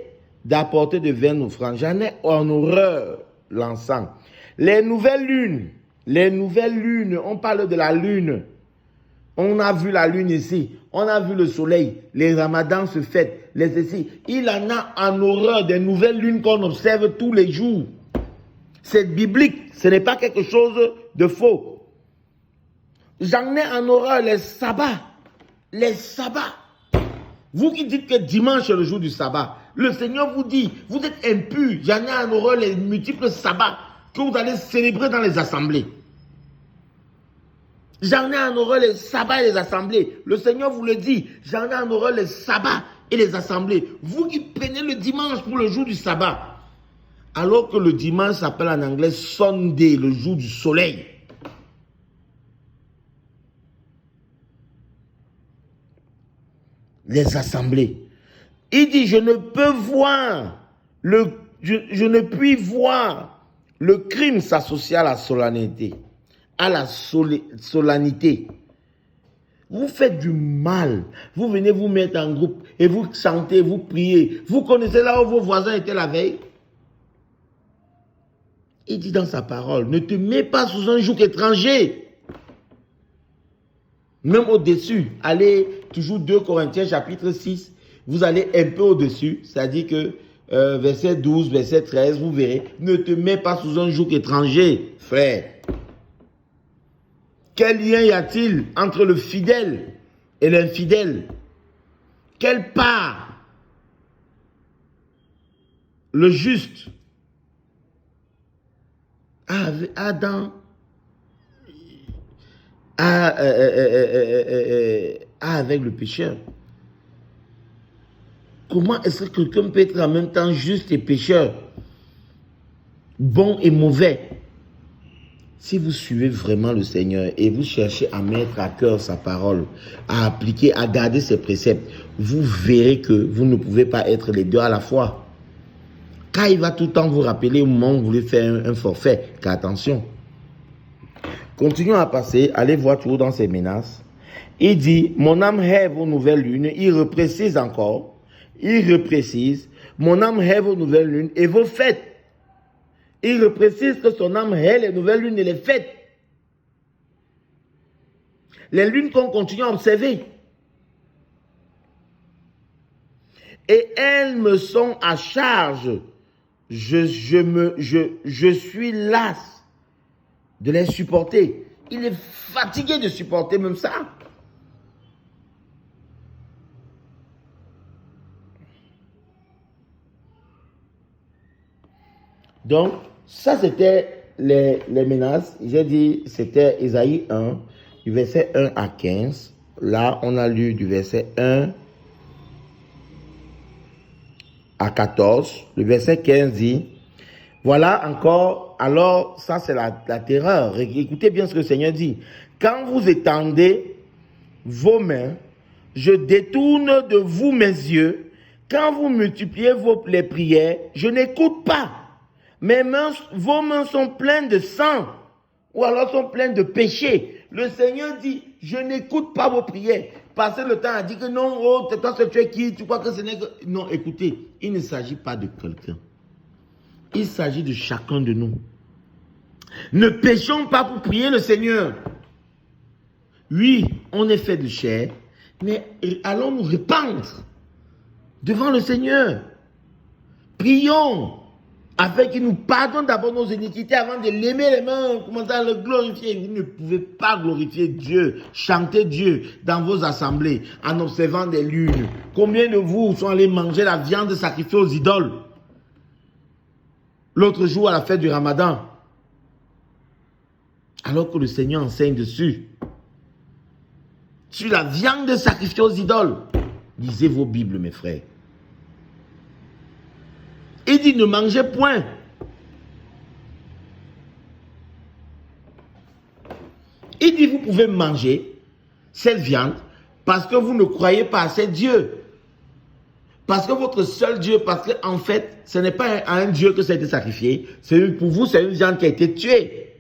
d'apporter de vaines offrandes. J'en ai en horreur l'encens. Les nouvelles lunes, on parle de la lune. On a vu la lune ici, on a vu le soleil, les ramadans se fêtent, les ceci. Il en a en horreur des nouvelles lunes qu'on observe tous les jours. C'est biblique, ce n'est pas quelque chose de faux. J'en ai en horreur les sabbats. Les sabbats. Vous qui dites que dimanche est le jour du sabbat, le Seigneur vous dit, vous êtes impurs. J'en ai en horreur les multiples sabbats que vous allez célébrer dans les assemblées. J'en ai en horreur les sabbats et les assemblées. Le Seigneur vous le dit, j'en ai en horreur les sabbats et les assemblées. Vous qui prenez le dimanche pour le jour du sabbat, alors que le dimanche s'appelle en anglais Sunday, le jour du soleil. Les assemblées. Il dit, je ne puis voir le crime s'associer à la solennité. À la solennité. Vous faites du mal. Vous venez vous mettre en groupe et vous chantez, vous priez. Vous connaissez là où vos voisins étaient la veille? Il dit dans sa parole, ne te mets pas sous un joug étranger. Même au-dessus, allez toujours 2 Corinthiens chapitre 6, vous allez un peu au-dessus, c'est-à-dire que verset 12, verset 13, vous verrez, ne te mets pas sous un joug étranger, frère. Quel lien y a-t-il entre le fidèle et l'infidèle? Quelle part le juste a dans avec le pécheur? Comment est-ce que quelqu'un peut être en même temps juste et pécheur, bon et mauvais? Si vous suivez vraiment le Seigneur et vous cherchez à mettre à cœur sa parole, à appliquer, à garder ses préceptes, vous verrez que vous ne pouvez pas être les deux à la fois. Car il va tout le temps vous rappeler au moment où vous voulez faire un forfait. Car attention. Continuons à passer, allez voir toujours dans ses menaces. Il dit, mon âme rêve aux nouvelles lunes. Il reprécise encore. Il reprécise, mon âme rêve aux nouvelles lunes et vos fêtes. Il reprécise que son âme rêve les nouvelles lunes et les fêtes. Les lunes qu'on continue à observer. Et elles me sont à charge. Je suis las de les supporter. Il est fatigué de supporter même ça. Donc, ça c'était les menaces. J'ai dit, c'était Ésaïe 1, du verset 1 à 15. Là, on a lu du verset 1 à 14. Le verset 15 dit, voilà encore, alors ça c'est la terreur. Écoutez bien ce que le Seigneur dit. Quand vous étendez vos mains, je détourne de vous mes yeux. Quand vous multipliez les prières, je n'écoute pas. Vos mains sont pleines de sang, ou alors sont pleines de péché. Le Seigneur dit, je n'écoute pas vos prières. Passez le temps à dire que non, oh, toi, tu es qui? Tu crois que ce n'est que... Non, écoutez, il ne s'agit pas de quelqu'un. Il s'agit de chacun de nous. Ne péchons pas pour prier le Seigneur. Oui, on est fait de chair, mais allons nous répandre devant le Seigneur. Prions afin qu'il nous pardonne d'abord nos iniquités avant de l'aimer les mains, commencer à le glorifier. Vous ne pouvez pas glorifier Dieu, chanter Dieu dans vos assemblées en observant des lunes. Combien de vous sont allés manger la viande sacrifiée aux idoles l'autre jour à la fête du Ramadan, alors que le Seigneur enseigne dessus? Sur la viande sacrifiée aux idoles. Lisez vos Bibles, mes frères. Il dit, ne mangez point. Il dit, vous pouvez manger cette viande parce que vous ne croyez pas à ce Dieu. Parce que votre seul Dieu, parce qu'en fait, ce n'est pas à un Dieu que ça a été sacrifié. Pour vous, c'est une viande qui a été tuée.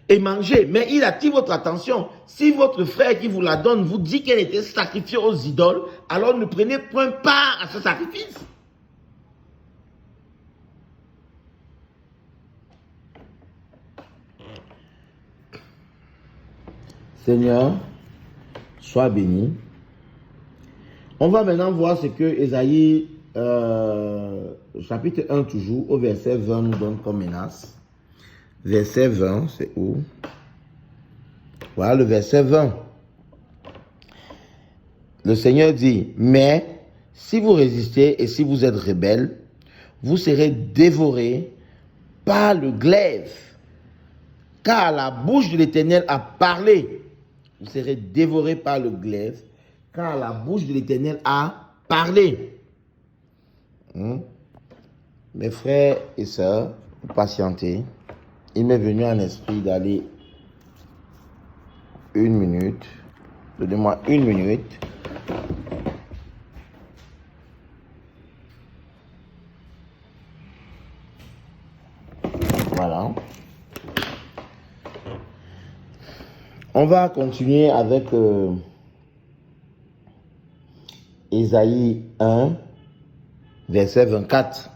Et manger. Mais il attire votre attention. Si votre frère qui vous la donne vous dit qu'elle était sacrifiée aux idoles, alors ne prenez point part à ce sacrifice. Seigneur, sois béni. On va maintenant voir ce que Ésaïe, chapitre 1 toujours, au verset 20 nous donne comme menace. Verset 20, c'est où? Voilà le verset 20. Le Seigneur dit, mais si vous résistez et si vous êtes rebelles, vous serez dévorés par le glaive. Car la bouche de l'Éternel a parlé. Vous serez dévorés par le glaive, car la bouche de l'Éternel a parler. Mes frères et sœurs, patientez. Il m'est venu en esprit d'aller 1 minute. Donnez-moi 1 minute. Voilà. On va continuer avec Ésaïe 1, verset 24.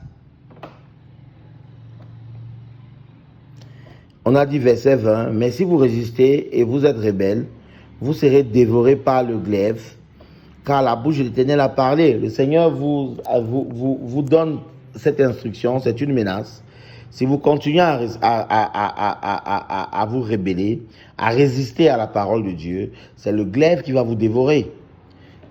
On a dit verset 20, mais si vous résistez et vous êtes rebelles, vous serez dévorés par le glaive, car la bouche de l'Éternel a parlé. Le Seigneur vous donne cette instruction, c'est une menace. Si vous continuez à vous rebeller, à résister à la parole de Dieu, c'est le glaive qui va vous dévorer.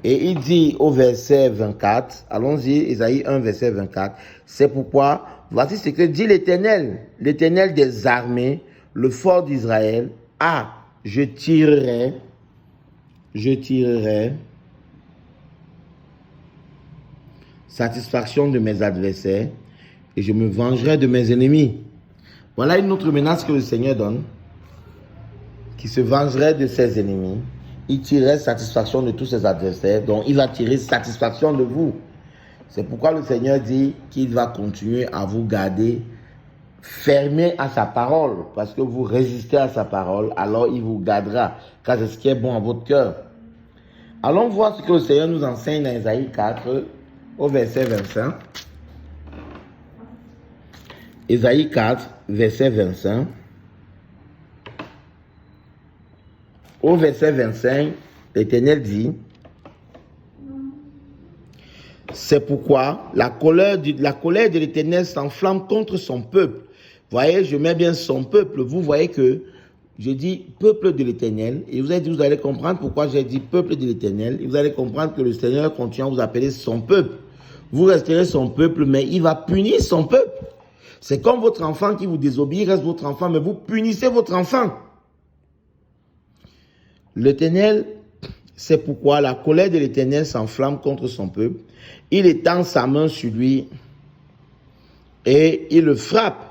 Et il dit au verset 24, allons-y, Ésaïe 1, verset 24, c'est pourquoi, voici ce que dit l'Éternel, l'Éternel des armées, le fort d'Israël, je tirerai satisfaction de mes adversaires et je me vengerai de mes ennemis. Voilà une autre menace que le Seigneur donne, qui se vengerait de ses ennemis. Il tirerait satisfaction de tous ses adversaires, donc il va tirer satisfaction de vous. C'est pourquoi le Seigneur dit qu'il va continuer à vous garder fermé à sa parole, parce que vous résistez à sa parole, alors il vous gardera, car c'est ce qui est bon à votre cœur. Allons voir ce que le Seigneur nous enseigne dans Ésaïe 4, au verset 25. Ésaïe 4, verset 25. Au verset 25, l'Éternel dit, c'est pourquoi la colère de l'Éternel s'enflamme contre son peuple. Voyez, je mets bien son peuple. Vous voyez que je dis peuple de l'Éternel. Et vous allez comprendre pourquoi j'ai dit peuple de l'Éternel. Et vous allez comprendre que le Seigneur continue à vous appeler son peuple. Vous resterez son peuple, mais il va punir son peuple. C'est comme votre enfant qui vous désobéit, il reste votre enfant, mais vous punissez votre enfant. L'Éternel, c'est pourquoi la colère de l'Éternel s'enflamme contre son peuple. Il étend sa main sur lui et il le frappe.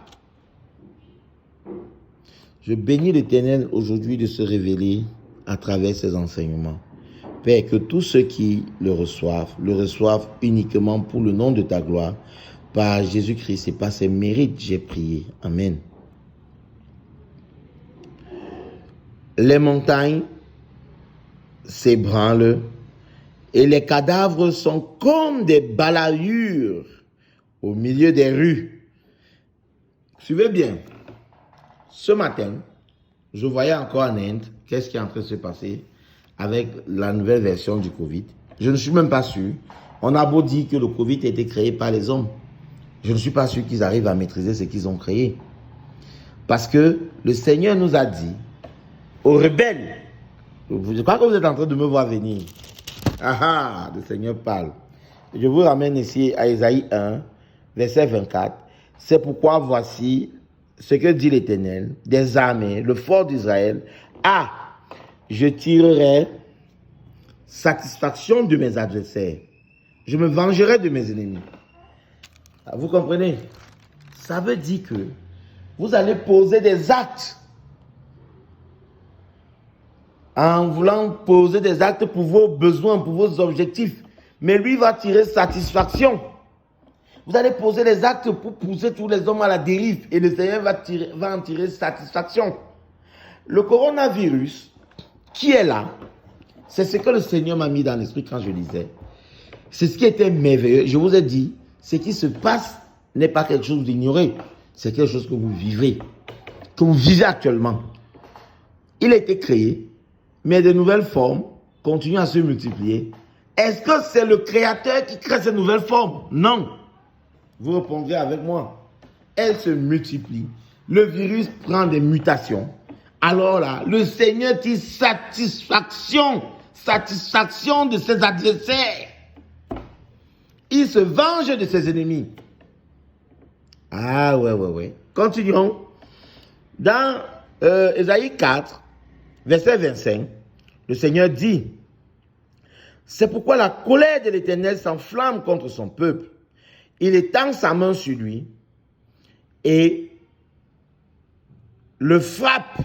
Je bénis l'Éternel aujourd'hui de se révéler à travers ses enseignements. Père, que tous ceux qui le reçoivent uniquement pour le nom de ta gloire, par Jésus-Christ et par ses mérites, j'ai prié. Amen. Les montagnes s'ébranlent et les cadavres sont comme des balayures au milieu des rues. Suivez bien. Ce matin, je voyais encore en Inde, qu'est-ce qui est en train de se passer avec la nouvelle version du Covid. Je ne suis même pas sûr. On a beau dire que le Covid a été créé par les hommes. Je ne suis pas sûr qu'ils arrivent à maîtriser ce qu'ils ont créé. Parce que le Seigneur nous a dit, aux rebelles, je crois que vous êtes en train de me voir venir. Le Seigneur parle. Je vous ramène ici à Ésaïe 1, verset 24. C'est pourquoi voici ce que dit l'Éternel des armées, le fort d'Israël. Je tirerai satisfaction de mes adversaires. Je me vengerai de mes ennemis. Vous comprenez? Ça veut dire que vous allez poser des actes en voulant poser des actes pour vos besoins, pour vos objectifs. Mais lui va tirer satisfaction. Vous allez poser des actes pour pousser tous les hommes à la dérive et le Seigneur va en tirer satisfaction. Le coronavirus qui est là, c'est ce que le Seigneur m'a mis dans l'esprit quand je lisais. C'est ce qui était merveilleux. Je vous ai dit, ce qui se passe n'est pas quelque chose d'ignoré. C'est quelque chose que vous vivez, que vous vivez actuellement. Il a été créé, mais de nouvelles formes continuent à se multiplier. Est-ce que c'est le Créateur qui crée ces nouvelles formes? Non. Vous répondrez avec moi. Elles se multiplient. Le virus prend des mutations. Alors là, le Seigneur dit satisfaction de ses adversaires. Il se venge de ses ennemis. Ouais. Continuons. Dans Ésaïe 4, verset 25, le Seigneur dit, C'est pourquoi la colère de l'Éternel s'enflamme contre son peuple. Il étend sa main sur lui et le frappe.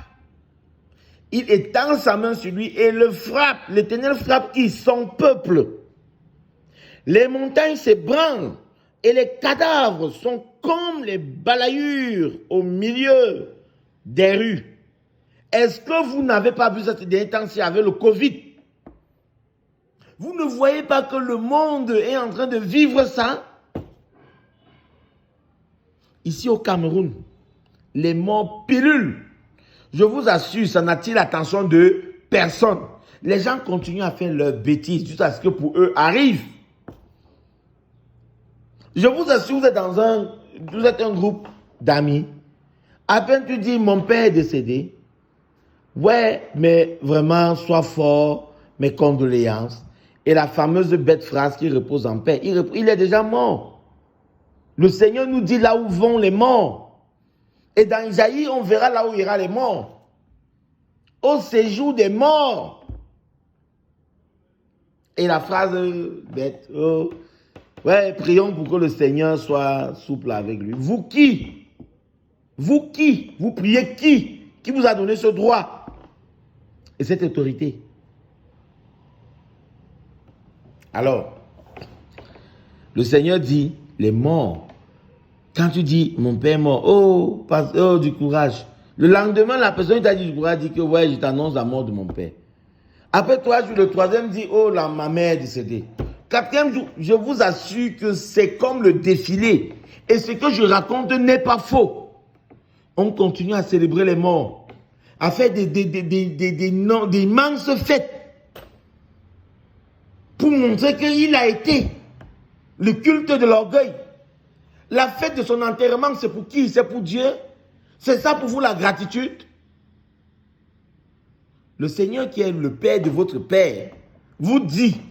Il étend sa main sur lui et le frappe. L'Éternel frappe qui? Son peuple. Les montagnes s'ébranlent et les cadavres sont comme les balayures au milieu des rues. Est-ce que vous n'avez pas vu cette dernière temps avec le Covid? Vous ne voyez pas que le monde est en train de vivre ça? Ici au Cameroun, les morts pilulent. Je vous assure, ça n'attire l'attention de personne. Les gens continuent à faire leurs bêtises jusqu'à ce que pour eux arrive. Je vous assure, vous êtes un groupe d'amis. À peine tu dis, mon père est décédé. Ouais, mais vraiment, sois fort, mes condoléances. Et la fameuse bête phrase qui repose en paix, il est déjà mort. Le Seigneur nous dit là où vont les morts. Et dans Isaïe, on verra là où ira les morts. Au séjour des morts. Et la phrase bête, ouais, prions pour que le Seigneur soit souple avec lui. Vous qui? Vous qui? Vous priez qui? Qui vous a donné ce droit et cette autorité? Alors, le Seigneur dit, les morts. Quand tu dis, mon père est mort, oh, du courage. Le lendemain, la personne qui t'a dit du courage dit que, ouais, je t'annonce la mort de mon père. Après 3 jours, le troisième dit, oh, ma mère est décédée. Quatrième jour, je vous assure que c'est comme le défilé. Et ce que je raconte n'est pas faux. On continue à célébrer les morts, à faire des immenses fêtes pour montrer qu'il a été le culte de l'orgueil. La fête de son enterrement, c'est pour qui? C'est pour Dieu? C'est ça pour vous la gratitude? Le Seigneur qui est le Père de votre Père vous dit,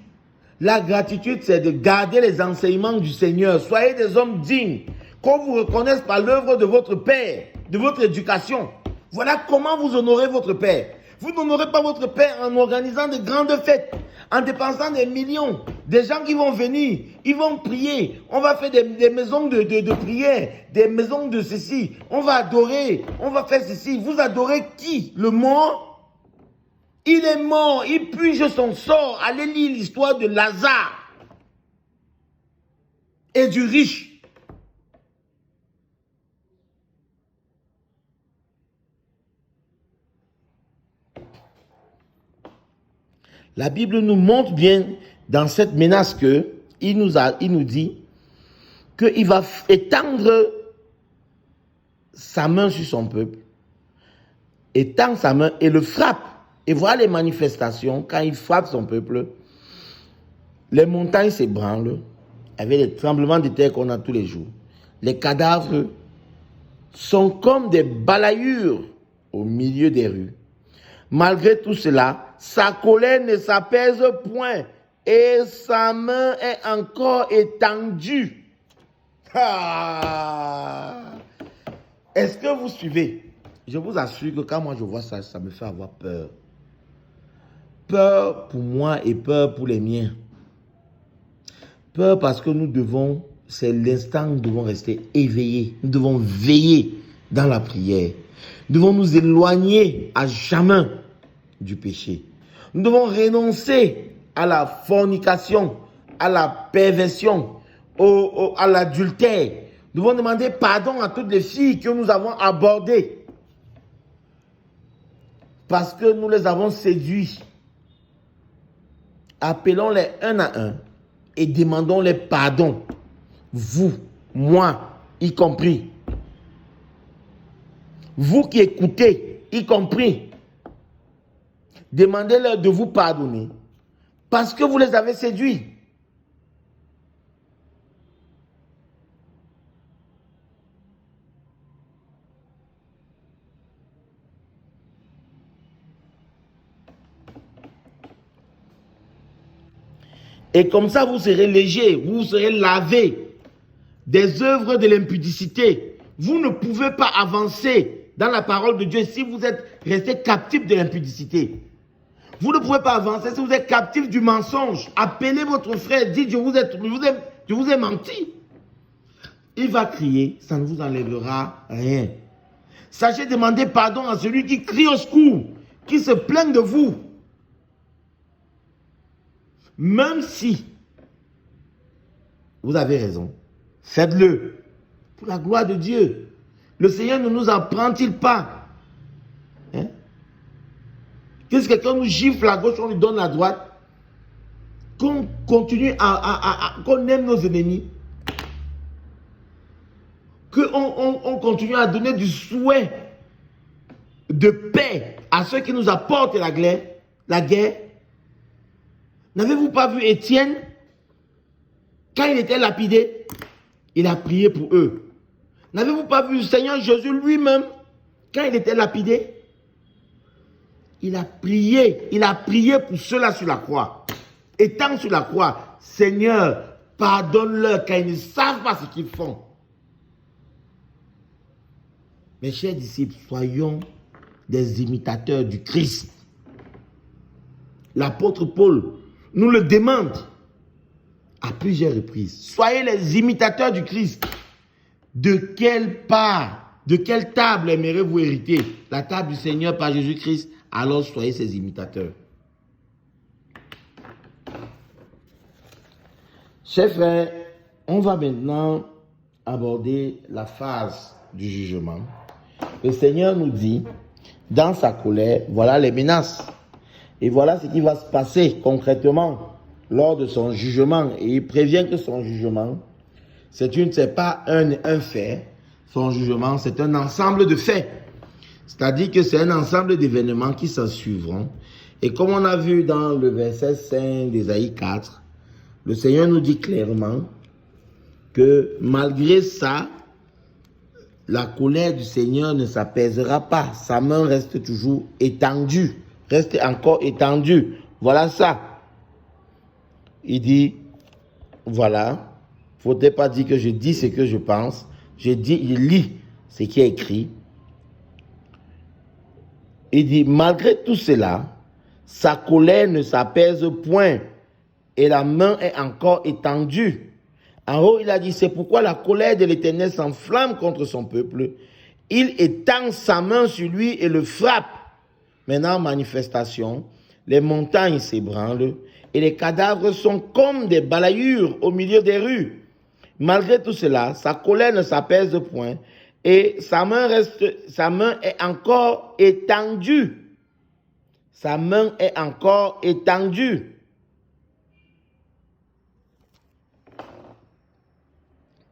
la gratitude c'est de garder les enseignements du Seigneur. Soyez des hommes dignes, qu'on vous reconnaisse par l'œuvre de votre Père, de votre éducation. Voilà comment vous honorez votre Père. Vous n'honorez pas votre Père en organisant de grandes fêtes, en dépensant des millions. Des gens qui vont venir, ils vont prier. On va faire des maisons de prière, des maisons de ceci. On va adorer, on va faire ceci. Vous adorez qui? Le mort? Il est mort, il puise son sort. Allez lire l'histoire de Lazare et du riche. La Bible nous montre bien dans cette menace que il nous dit qu'il va étendre sa main sur son peuple, étend sa main et le frappe. Et voilà les manifestations, quand il frappe son peuple, les montagnes s'ébranlent avec les tremblements de terre qu'on a tous les jours. Les cadavres sont comme des balayures au milieu des rues. Malgré tout cela, sa colère ne s'apaise point et sa main est encore étendue. Est-ce que vous suivez? Je vous assure que quand moi je vois ça, ça me fait avoir peur. Peur pour moi et peur pour les miens. Peur parce que nous devons, c'est l'instant où nous devons rester éveillés. Nous devons veiller dans la prière. Nous devons nous éloigner à jamais du péché. Nous devons renoncer à la fornication, à la perversion, à l'adultère. Nous devons demander pardon à toutes les filles que nous avons abordées. Parce que nous les avons séduits. Appelons-les un à un et demandons-les pardon. Vous, moi, y compris. Vous qui écoutez, y compris. Demandez-leur de vous pardonner parce que vous les avez séduits. Et comme ça, vous serez léger, vous serez lavé des œuvres de l'impudicité. Vous ne pouvez pas avancer dans la parole de Dieu si vous êtes resté captif de l'impudicité. Vous ne pouvez pas avancer si vous êtes captif du mensonge. Appelez votre frère, dites je vous ai menti. Il va crier, ça ne vous enlèvera rien. Sachez demander pardon à celui qui crie au secours, qui se plaint de vous. Même si vous avez raison, faites-le pour la gloire de Dieu. Le Seigneur ne nous apprend-il pas? Hein? Qu'est-ce que quelqu'un nous gifle à gauche, on lui donne la droite? Qu'on continue qu'on aime nos ennemis? Qu'on continue à donner du souhait de paix à ceux qui nous apportent la guerre? N'avez-vous pas vu Étienne? Quand il était lapidé, il a prié pour eux. N'avez-vous pas vu le Seigneur Jésus lui-même? Quand il était lapidé, il a prié pour ceux-là sur la croix. Étant sur la croix, Seigneur, pardonne-leur car ils ne savent pas ce qu'ils font. Mes chers disciples, soyons des imitateurs du Christ. L'apôtre Paul nous le demande à plusieurs reprises. Soyez les imitateurs du Christ. De quelle part, de quelle table aimerez-vous hériter? La table du Seigneur par Jésus-Christ. Alors soyez ses imitateurs. Chers frères, on va maintenant aborder la phase du jugement. Le Seigneur nous dit, dans sa colère, voilà les menaces. Et voilà ce qui va se passer concrètement lors de son jugement. Et il prévient que son jugement, c'est pas un fait. Son jugement, c'est un ensemble de faits. C'est-à-dire que c'est un ensemble d'événements qui s'en suivront. Et comme on a vu dans le verset 5 d'Ésaïe 4, le Seigneur nous dit clairement que malgré ça, la colère du Seigneur ne s'apaisera pas. Sa main reste toujours étendue. Reste encore étendue. Voilà ça. Il dit, voilà, faudrait pas dire que je dis ce que je pense. Je lis ce qui est écrit. Il dit, malgré tout cela, sa colère ne s'apaise point et la main est encore étendue. En haut, il a dit, c'est pourquoi la colère de l'Éternel s'enflamme contre son peuple. Il étend sa main sur lui et le frappe. Maintenant, manifestation, les montagnes s'ébranlent et les cadavres sont comme des balayures au milieu des rues. Malgré tout cela, sa colère ne s'apaise point et sa main est encore étendue. Sa main est encore étendue.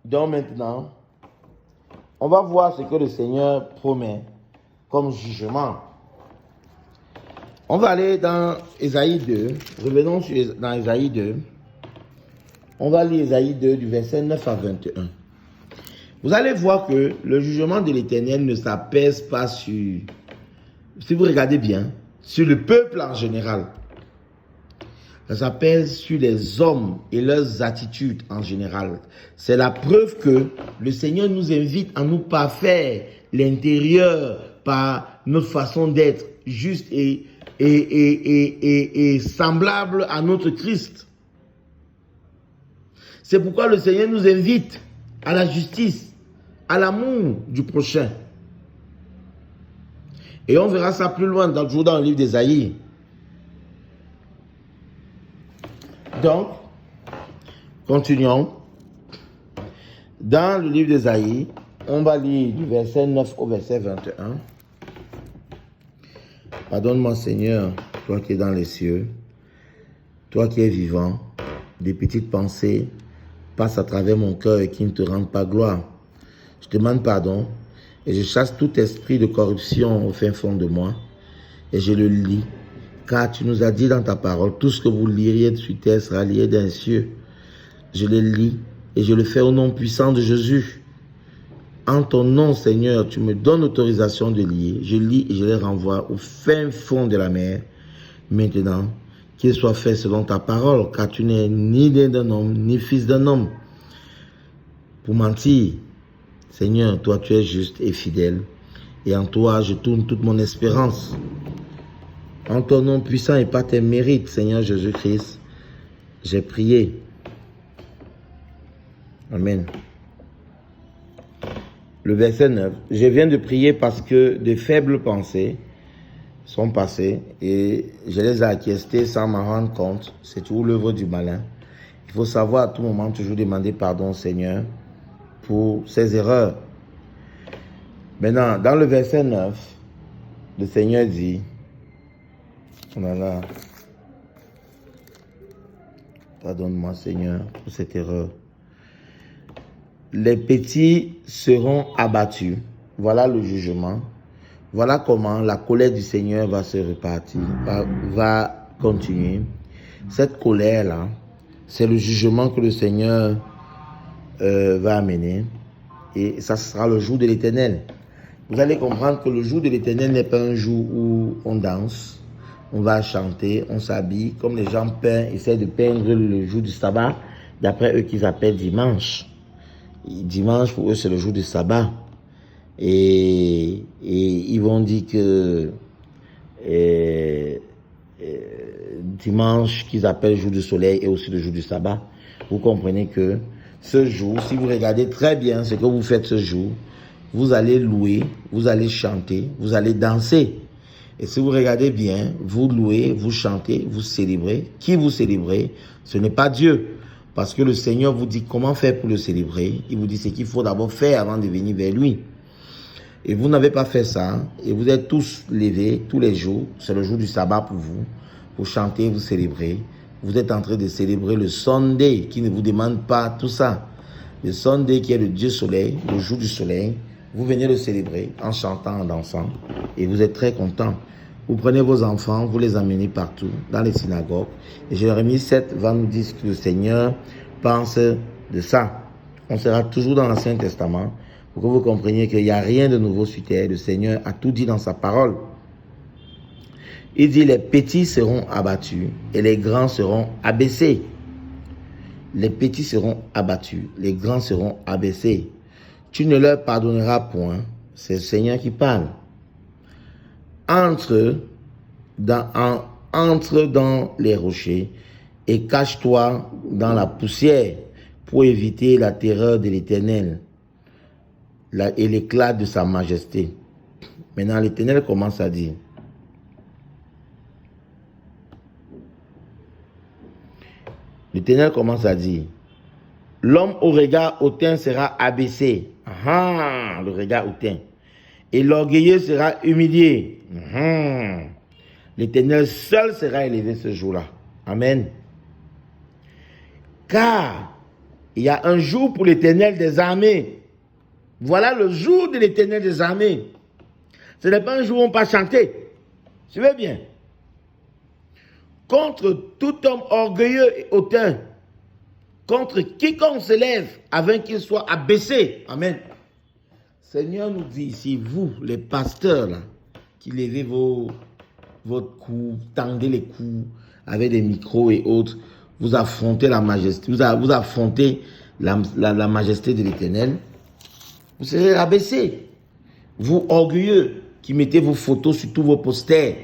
Donc maintenant, on va voir ce que le Seigneur promet comme jugement. On va aller dans Ésaïe 2. Revenons dans Ésaïe 2. On va lire Ésaïe 2 du verset 9 à 21. Vous allez voir que le jugement de l'Éternel ne s'apaise pas sur, si vous regardez bien, sur le peuple en général. Ça s'apaise sur les hommes et leurs attitudes en général. C'est la preuve que le Seigneur nous invite à nous parfaire l'intérieur par notre façon d'être juste et semblable à notre Christ. C'est pourquoi le Seigneur nous invite à la justice, à l'amour du prochain. Et on verra ça plus loin, toujours dans le livre d'Ésaïe. Donc, continuons. Dans le livre d'Ésaïe, on va lire du verset 9 au verset 21. Pardonne-moi, Seigneur, toi qui es dans les cieux, toi qui es vivant, des petites pensées passent à travers mon cœur et qui ne te rendent pas gloire. Je te demande pardon et je chasse tout esprit de corruption au fin fond de moi et je le lis. Car tu nous as dit dans ta parole, tout ce que vous liriez sur terre sera lié dans les cieux. Je le lis et je le fais au nom puissant de Jésus. En ton nom, Seigneur, tu me donnes l'autorisation de lier. Je lis et je les renvoie au fin fond de la mer. Maintenant, qu'il soit fait selon ta parole, car tu n'es ni né d'un homme, ni fils d'un homme. Pour mentir, Seigneur, toi tu es juste et fidèle. Et en toi, je tourne toute mon espérance. En ton nom puissant et par tes mérites, Seigneur Jésus-Christ, j'ai prié. Amen. Le verset 9. Je viens de prier parce que de faibles pensées sont passées et je les ai acquiescées sans m'en rendre compte. C'est toujours l'œuvre du malin. Il faut savoir à tout moment toujours demander pardon au Seigneur pour ses erreurs. Maintenant, dans le verset 9, le Seigneur dit, pardonne-moi Seigneur pour cette erreur. Les petits seront abattus. Voilà le jugement. Voilà comment la colère du Seigneur va se repartir, va continuer. Cette colère-là, c'est le jugement que le Seigneur va amener. Et ça sera le jour de l'Éternel. Vous allez comprendre que le jour de l'Éternel n'est pas un jour où on danse, on va chanter, on s'habille, comme les gens essaient de peindre le jour du sabbat, d'après eux qu'ils appellent dimanche. Dimanche, pour eux, c'est le jour du sabbat. Et ils vont dire que dimanche, qu'ils appellent jour du soleil, est aussi le jour du sabbat. Vous comprenez que ce jour, si vous regardez très bien ce que vous faites ce jour, vous allez louer, vous allez chanter, vous allez danser. Et si vous regardez bien, vous louez, vous chantez, vous célébrez. Qui vous célébrez? Ce n'est pas Dieu. Parce que le Seigneur vous dit comment faire pour le célébrer. Il vous dit ce qu'il faut d'abord faire avant de venir vers lui. Et vous n'avez pas fait ça. Et vous êtes tous levés tous les jours. C'est le jour du sabbat pour vous. Vous chantez, vous célébrez. Vous êtes en train de célébrer le Sunday qui ne vous demande pas tout ça. Le Sunday qui est le Dieu soleil, le jour du soleil. Vous venez le célébrer en chantant, en dansant. Et vous êtes très contents. Vous prenez vos enfants, vous les emmenez partout, dans les synagogues. Et Jérémie 7 va nous dire ce que le Seigneur pense de ça. On sera toujours dans l'Ancien Testament pour que vous compreniez qu'il n'y a rien de nouveau sur terre. Le Seigneur a tout dit dans sa parole. Il dit les petits seront abattus et les grands seront abaissés. Les petits seront abattus, les grands seront abaissés. Tu ne leur pardonneras point. C'est le Seigneur qui parle. Entre dans les rochers et cache-toi dans la poussière pour éviter la terreur de l'Éternel et l'éclat de sa majesté. Maintenant, l'Éternel commence à dire. L'Éternel commence à dire, l'homme au regard hautain sera abaissé. Ah, le regard hautain. Et l'orgueilleux sera humilié. L'Éternel seul sera élevé ce jour-là. Amen. Car il y a un jour pour l'Éternel des armées. Voilà le jour de l'Éternel des armées. Ce n'est pas un jour où on peut chanter. Suivez bien. Contre tout homme orgueilleux et hautain, contre quiconque se lève, afin qu'il soit abaissé. Amen. Seigneur nous dit ici, vous, les pasteurs, là, qui levez votre cou, tendez les coups avec des micros et autres, vous affrontez la majesté, vous affrontez la majesté de l'Éternel, vous serez abaissés. Vous, orgueilleux, qui mettez vos photos sur tous vos posters,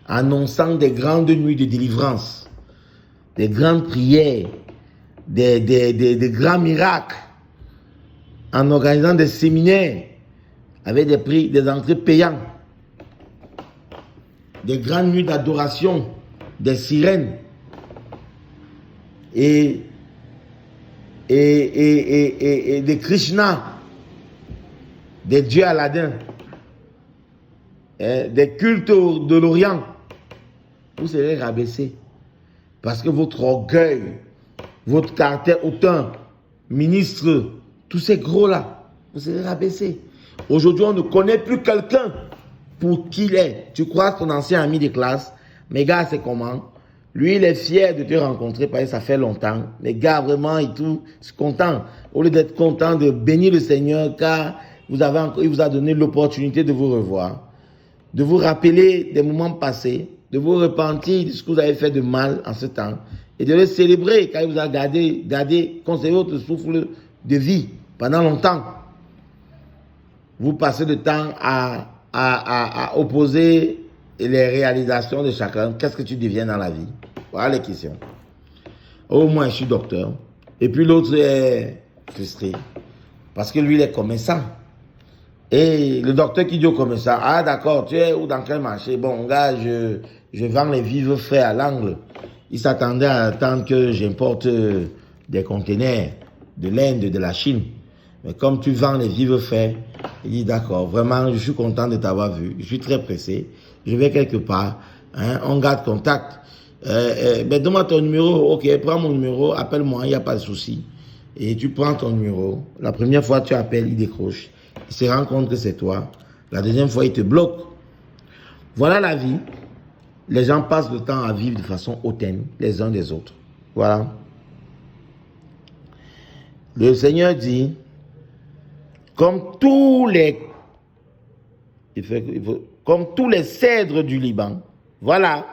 annonçant des grandes nuits de délivrance, des grandes prières, des grands miracles, en organisant des séminaires avec des prix, des entrées payantes, des grandes nuits d'adoration, des sirènes et des Krishna, des dieux Aladdin, des cultes de l'Orient. Vous serez rabaissés parce que votre orgueil, votre caractère hautain, ministre, tous ces gros-là, vous serez rabaissés. Aujourd'hui, on ne connaît plus quelqu'un pour qui il est. Tu crois ton ancien ami de classe, mais gars, c'est comment? Lui, il est fier de te rencontrer parce que ça fait longtemps. Les gars, vraiment, et tout, c'est content. Au lieu d'être content de bénir le Seigneur, car il vous a donné l'opportunité de vous revoir, de vous rappeler des moments passés, de vous repentir de ce que vous avez fait de mal en ce temps, et de le célébrer car il vous a gardé, conservé votre souffle de vie pendant longtemps. Vous passez le temps à opposer et les réalisations de chacun. Qu'est-ce que tu deviens dans la vie? Voilà les questions. Au moins, je suis docteur. Et puis l'autre est frustré. Parce que lui, il est commerçant. Et le docteur qui dit au commerçant, ah d'accord, tu es où dans quel marché? Bon, gars, je vends les vivres frais à l'angle. Il s'attendait à attendre que j'importe des conteneurs de l'Inde, de la Chine. Mais comme tu vends les vivres frais, il dit d'accord, vraiment, je suis content de t'avoir vu. Je suis très pressé. Je vais quelque part. Hein, on garde contact. Ben, donne-moi ton numéro. Ok, prends mon numéro, appelle-moi, il n'y a pas de souci. Et tu prends ton numéro. La première fois, tu appelles, il décroche. Il se rend compte que c'est toi. La deuxième fois, il te bloque. Voilà la vie. Les gens passent le temps à vivre de façon hautaine, les uns des autres. Voilà. Le Seigneur dit, comme tous les cèdres du Liban, voilà,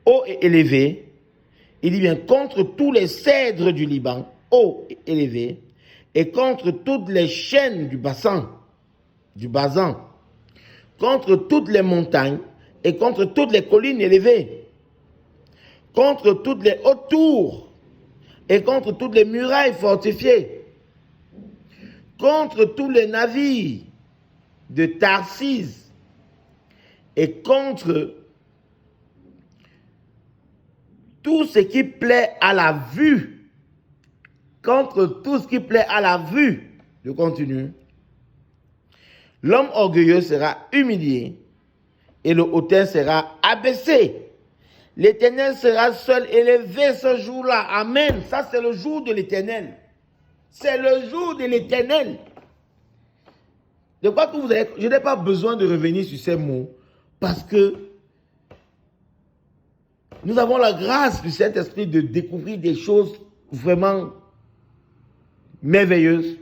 haut et élevé, il dit bien, contre tous les cèdres du Liban, haut et élevé, et contre toutes les chaînes du bassin, contre toutes les montagnes et contre toutes les collines élevées, contre toutes les hautes tours et contre toutes les murailles fortifiées, contre tous les navires de Tarsis et contre tout ce qui plaît à la vue. Contre tout ce qui plaît à la vue. Je continue. L'homme orgueilleux sera humilié et le hautain sera abaissé. L'Éternel sera seul élevé ce jour-là. Amen. Ça, c'est le jour de l'Éternel. C'est le jour de l'Éternel. De quoi que vous avez... Je n'ai pas besoin de revenir sur ces mots parce que nous avons la grâce du Saint-Esprit de découvrir des choses vraiment merveilleuses,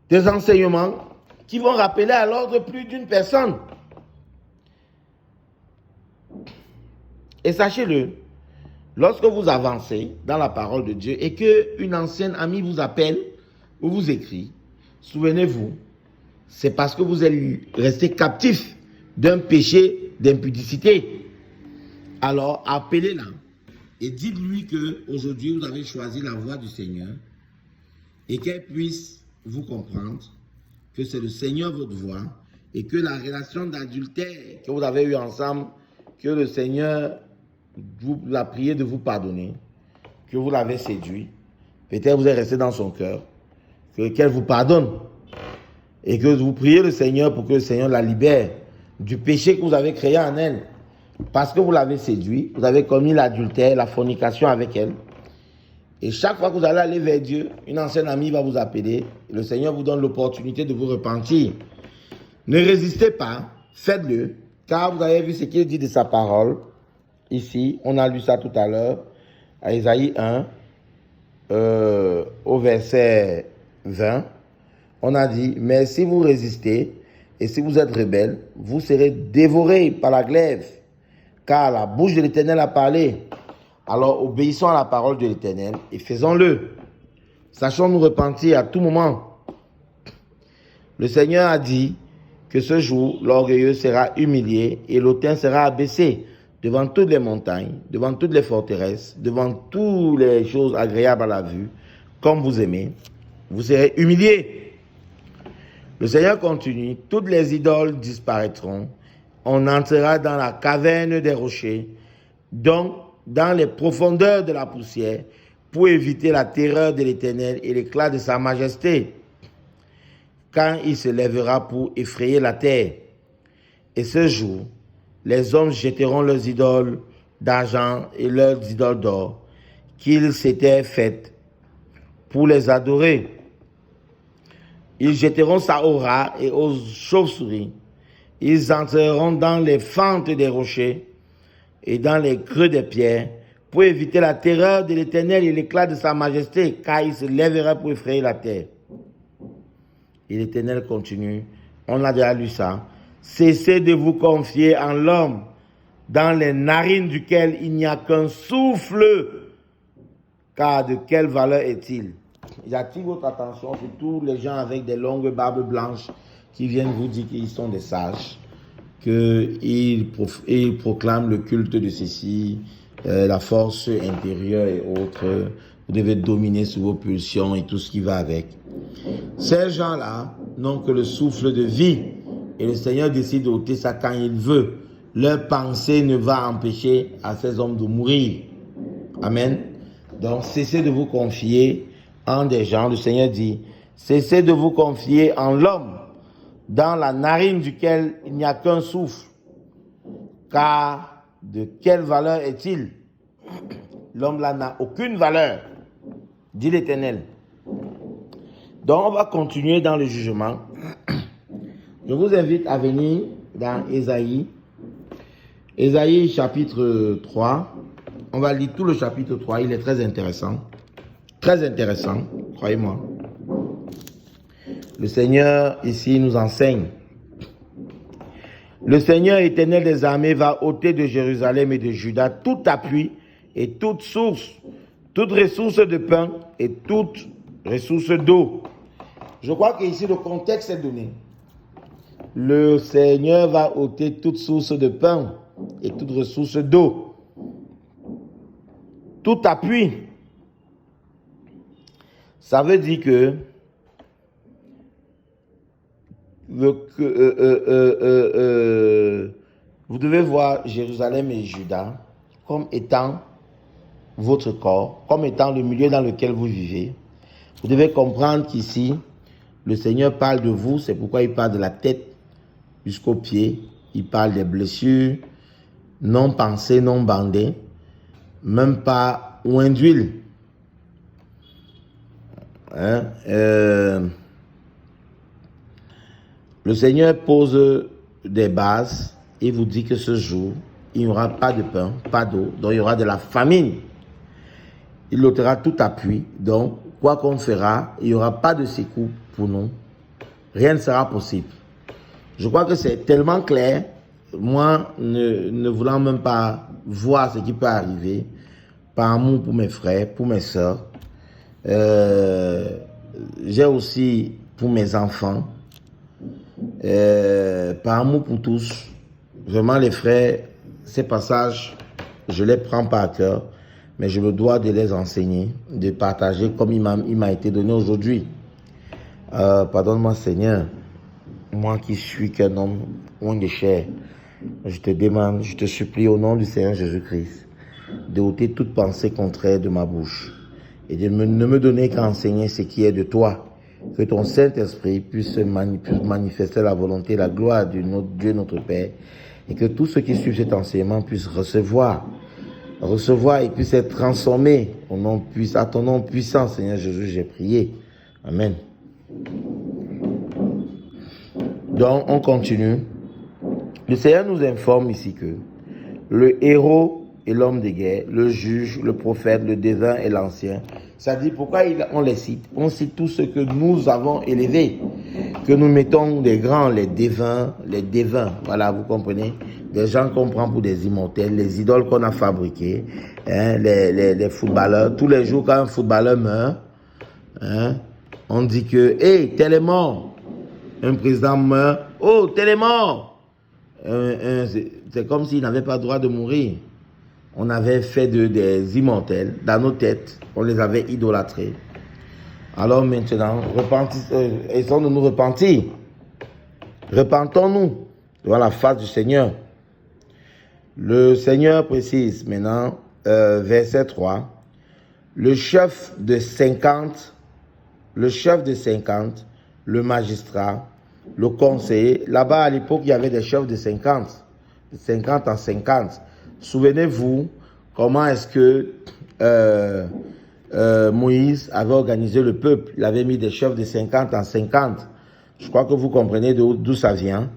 des enseignements qui vont rappeler à l'ordre plus d'une personne. Et sachez-le, lorsque vous avancez dans la parole de Dieu et qu'une ancienne amie vous appelle ou vous écrit, souvenez-vous, c'est parce que vous êtes resté captif d'un péché d'impudicité. Alors, appelez-la et dites-lui qu'aujourd'hui, vous avez choisi la voie du Seigneur et qu'elle puisse vous comprendre que c'est le Seigneur votre voie et que la relation d'adultère que vous avez eue ensemble, que le Seigneur vous l'a prié de vous pardonner, que vous l'avez séduit, peut-être vous êtes resté dans son cœur, qu'elle vous pardonne et que vous priez le Seigneur pour que le Seigneur la libère du péché que vous avez créé en elle. Parce que vous l'avez séduit, vous avez commis l'adultère, la fornication avec elle. Et chaque fois que vous allez aller vers Dieu, une ancienne amie va vous appeler. Et le Seigneur vous donne l'opportunité de vous repentir. Ne résistez pas, faites-le, car vous avez vu ce qu'il dit de sa parole. Ici, on a lu ça tout à l'heure, à Isaïe 1, au verset 20. On a dit, mais si vous résistez et si vous êtes rebelles, vous serez dévorés par la glaive, car la bouche de l'Éternel a parlé. Alors obéissons à la parole de l'Éternel et faisons-le. Sachons nous repentir à tout moment. Le Seigneur a dit que ce jour, l'orgueilleux sera humilié et l'hautain sera abaissé devant toutes les montagnes, devant toutes les forteresses, devant toutes les choses agréables à la vue, comme vous aimez. Vous serez humiliés. Le Seigneur continue, toutes les idoles disparaîtront. On entrera dans la caverne des rochers, donc dans les profondeurs de la poussière, pour éviter la terreur de l'Éternel et l'éclat de sa majesté, quand il se lèvera pour effrayer la terre. Et ce jour, les hommes jetteront leurs idoles d'argent et leurs idoles d'or qu'ils s'étaient faites pour les adorer. Ils jetteront ça aux rats et aux chauves-souris. Ils entreront dans les fentes des rochers et dans les creux des pierres pour éviter la terreur de l'Éternel et l'éclat de sa majesté, car il se lèvera pour effrayer la terre. Et l'Éternel continue, on a déjà lu ça. Cessez de vous confier en l'homme, dans les narines duquel il n'y a qu'un souffle, car de quelle valeur est-il? J'attire votre attention sur tous les gens avec des longues barbes blanches qui viennent vous dire qu'ils sont des sages. qu'il proclame le culte de ceci, la force intérieure et autres. Vous devez dominer sur vos pulsions et tout ce qui va avec. Ces gens-là n'ont que le souffle de vie. Et le Seigneur décide d'ôter ça quand il veut. Leur pensée ne va empêcher à ces hommes de mourir. Amen. Donc, cessez de vous confier en des gens. Le Seigneur dit, cessez de vous confier en l'homme, dans la narine duquel il n'y a qu'un souffle. Car de quelle valeur est-il? L'homme là n'a aucune valeur, dit l'Éternel. Donc, on va continuer dans le jugement. Je vous invite à venir dans Ésaïe. Ésaïe chapitre 3. On va lire tout le chapitre 3. Il est très intéressant. Très intéressant, croyez-moi. Le Seigneur ici nous enseigne. Le Seigneur éternel des armées va ôter de Jérusalem et de Juda tout appui et toute source, toute ressource de pain et toute ressource d'eau. Je crois qu'ici le contexte est donné. Le Seigneur va ôter toute source de pain et toute ressource d'eau. Tout appui. Ça veut dire que vous devez voir Jérusalem et Juda comme étant votre corps, comme étant le milieu dans lequel vous vivez. Vous devez comprendre qu'ici, le Seigneur parle de vous, c'est pourquoi il parle de la tête jusqu'aux pieds. Il parle des blessures, non pensées, non bandées, même pas oint d'huile. Le Seigneur pose des bases et vous dit que ce jour, il n'y aura pas de pain, pas d'eau, donc il y aura de la famine. Il ôtera tout appui, donc quoi qu'on fera, il n'y aura pas de secours pour nous. Rien ne sera possible. Je crois que c'est tellement clair, moi ne voulant même pas voir ce qui peut arriver, par amour pour mes frères, pour mes sœurs, j'ai aussi pour mes enfants, par amour pour tous, vraiment les frères, ces passages, je les prends par cœur, mais je me dois de les enseigner, de partager comme il m'a été donné aujourd'hui. Pardonne-moi Seigneur, moi qui suis qu'un homme loin de chair, je te demande, je te supplie au nom du Seigneur Jésus-Christ, de ôter toute pensée contraire de ma bouche et de ne me donner qu'à enseigner ce qui est de toi. Que ton Saint-Esprit puisse manifester la volonté, la gloire de notre Dieu, notre Père, et que tous ceux qui suivent cet enseignement puissent recevoir et puissent être transformés à ton nom puissant, Seigneur Jésus, j'ai prié. Amen. Donc, on continue. Le Seigneur nous informe ici que le héros et l'homme de guerre, le juge, le prophète, le devin et l'ancien. Ça dit pourquoi on les cite. On cite tout ce que nous avons élevé, que nous mettons des grands, les devins. Voilà, vous comprenez? Des gens qu'on prend pour des immortels, les idoles qu'on a fabriquées, les footballeurs. Tous les jours, quand un footballeur meurt, on dit que, hey, tel est mort. Un président meurt, oh, tel est mort. C'est comme s'il n'avait pas le droit de mourir. On avait fait des immortels dans nos têtes. On les avait idolâtrés. Alors maintenant, essayons de nous repentir. Repentons-nous devant la face du Seigneur. Le Seigneur précise maintenant, verset 3, le chef de 50, le magistrat, le conseiller. Là-bas, à l'époque, il y avait des chefs de 50 en 50. Souvenez-vous comment est-ce que Moïse avait organisé le peuple. Il avait mis des chefs de 50 en 50. Je crois que vous comprenez d'où ça vient.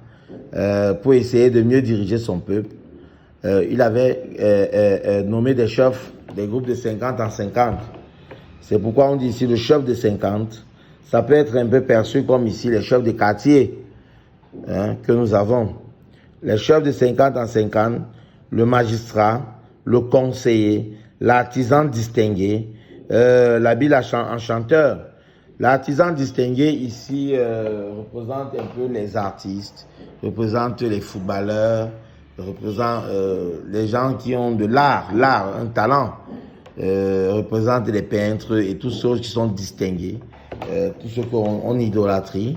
Pour essayer de mieux diriger son peuple. Il avait nommé des chefs, des groupes de 50 en 50. C'est pourquoi on dit ici le chef de 50. Ça peut être un peu perçu comme ici les chefs de quartier que nous avons. Les chefs de 50 en 50, le magistrat, le conseiller, l'artisan distingué, l'habile enchanteur, L'artisan distingué ici représente un peu les artistes, représente les footballeurs, représente les gens qui ont de l'art, un talent, représente les peintres et tous ceux qui sont distingués, tous ceux qu'on idolâtrie.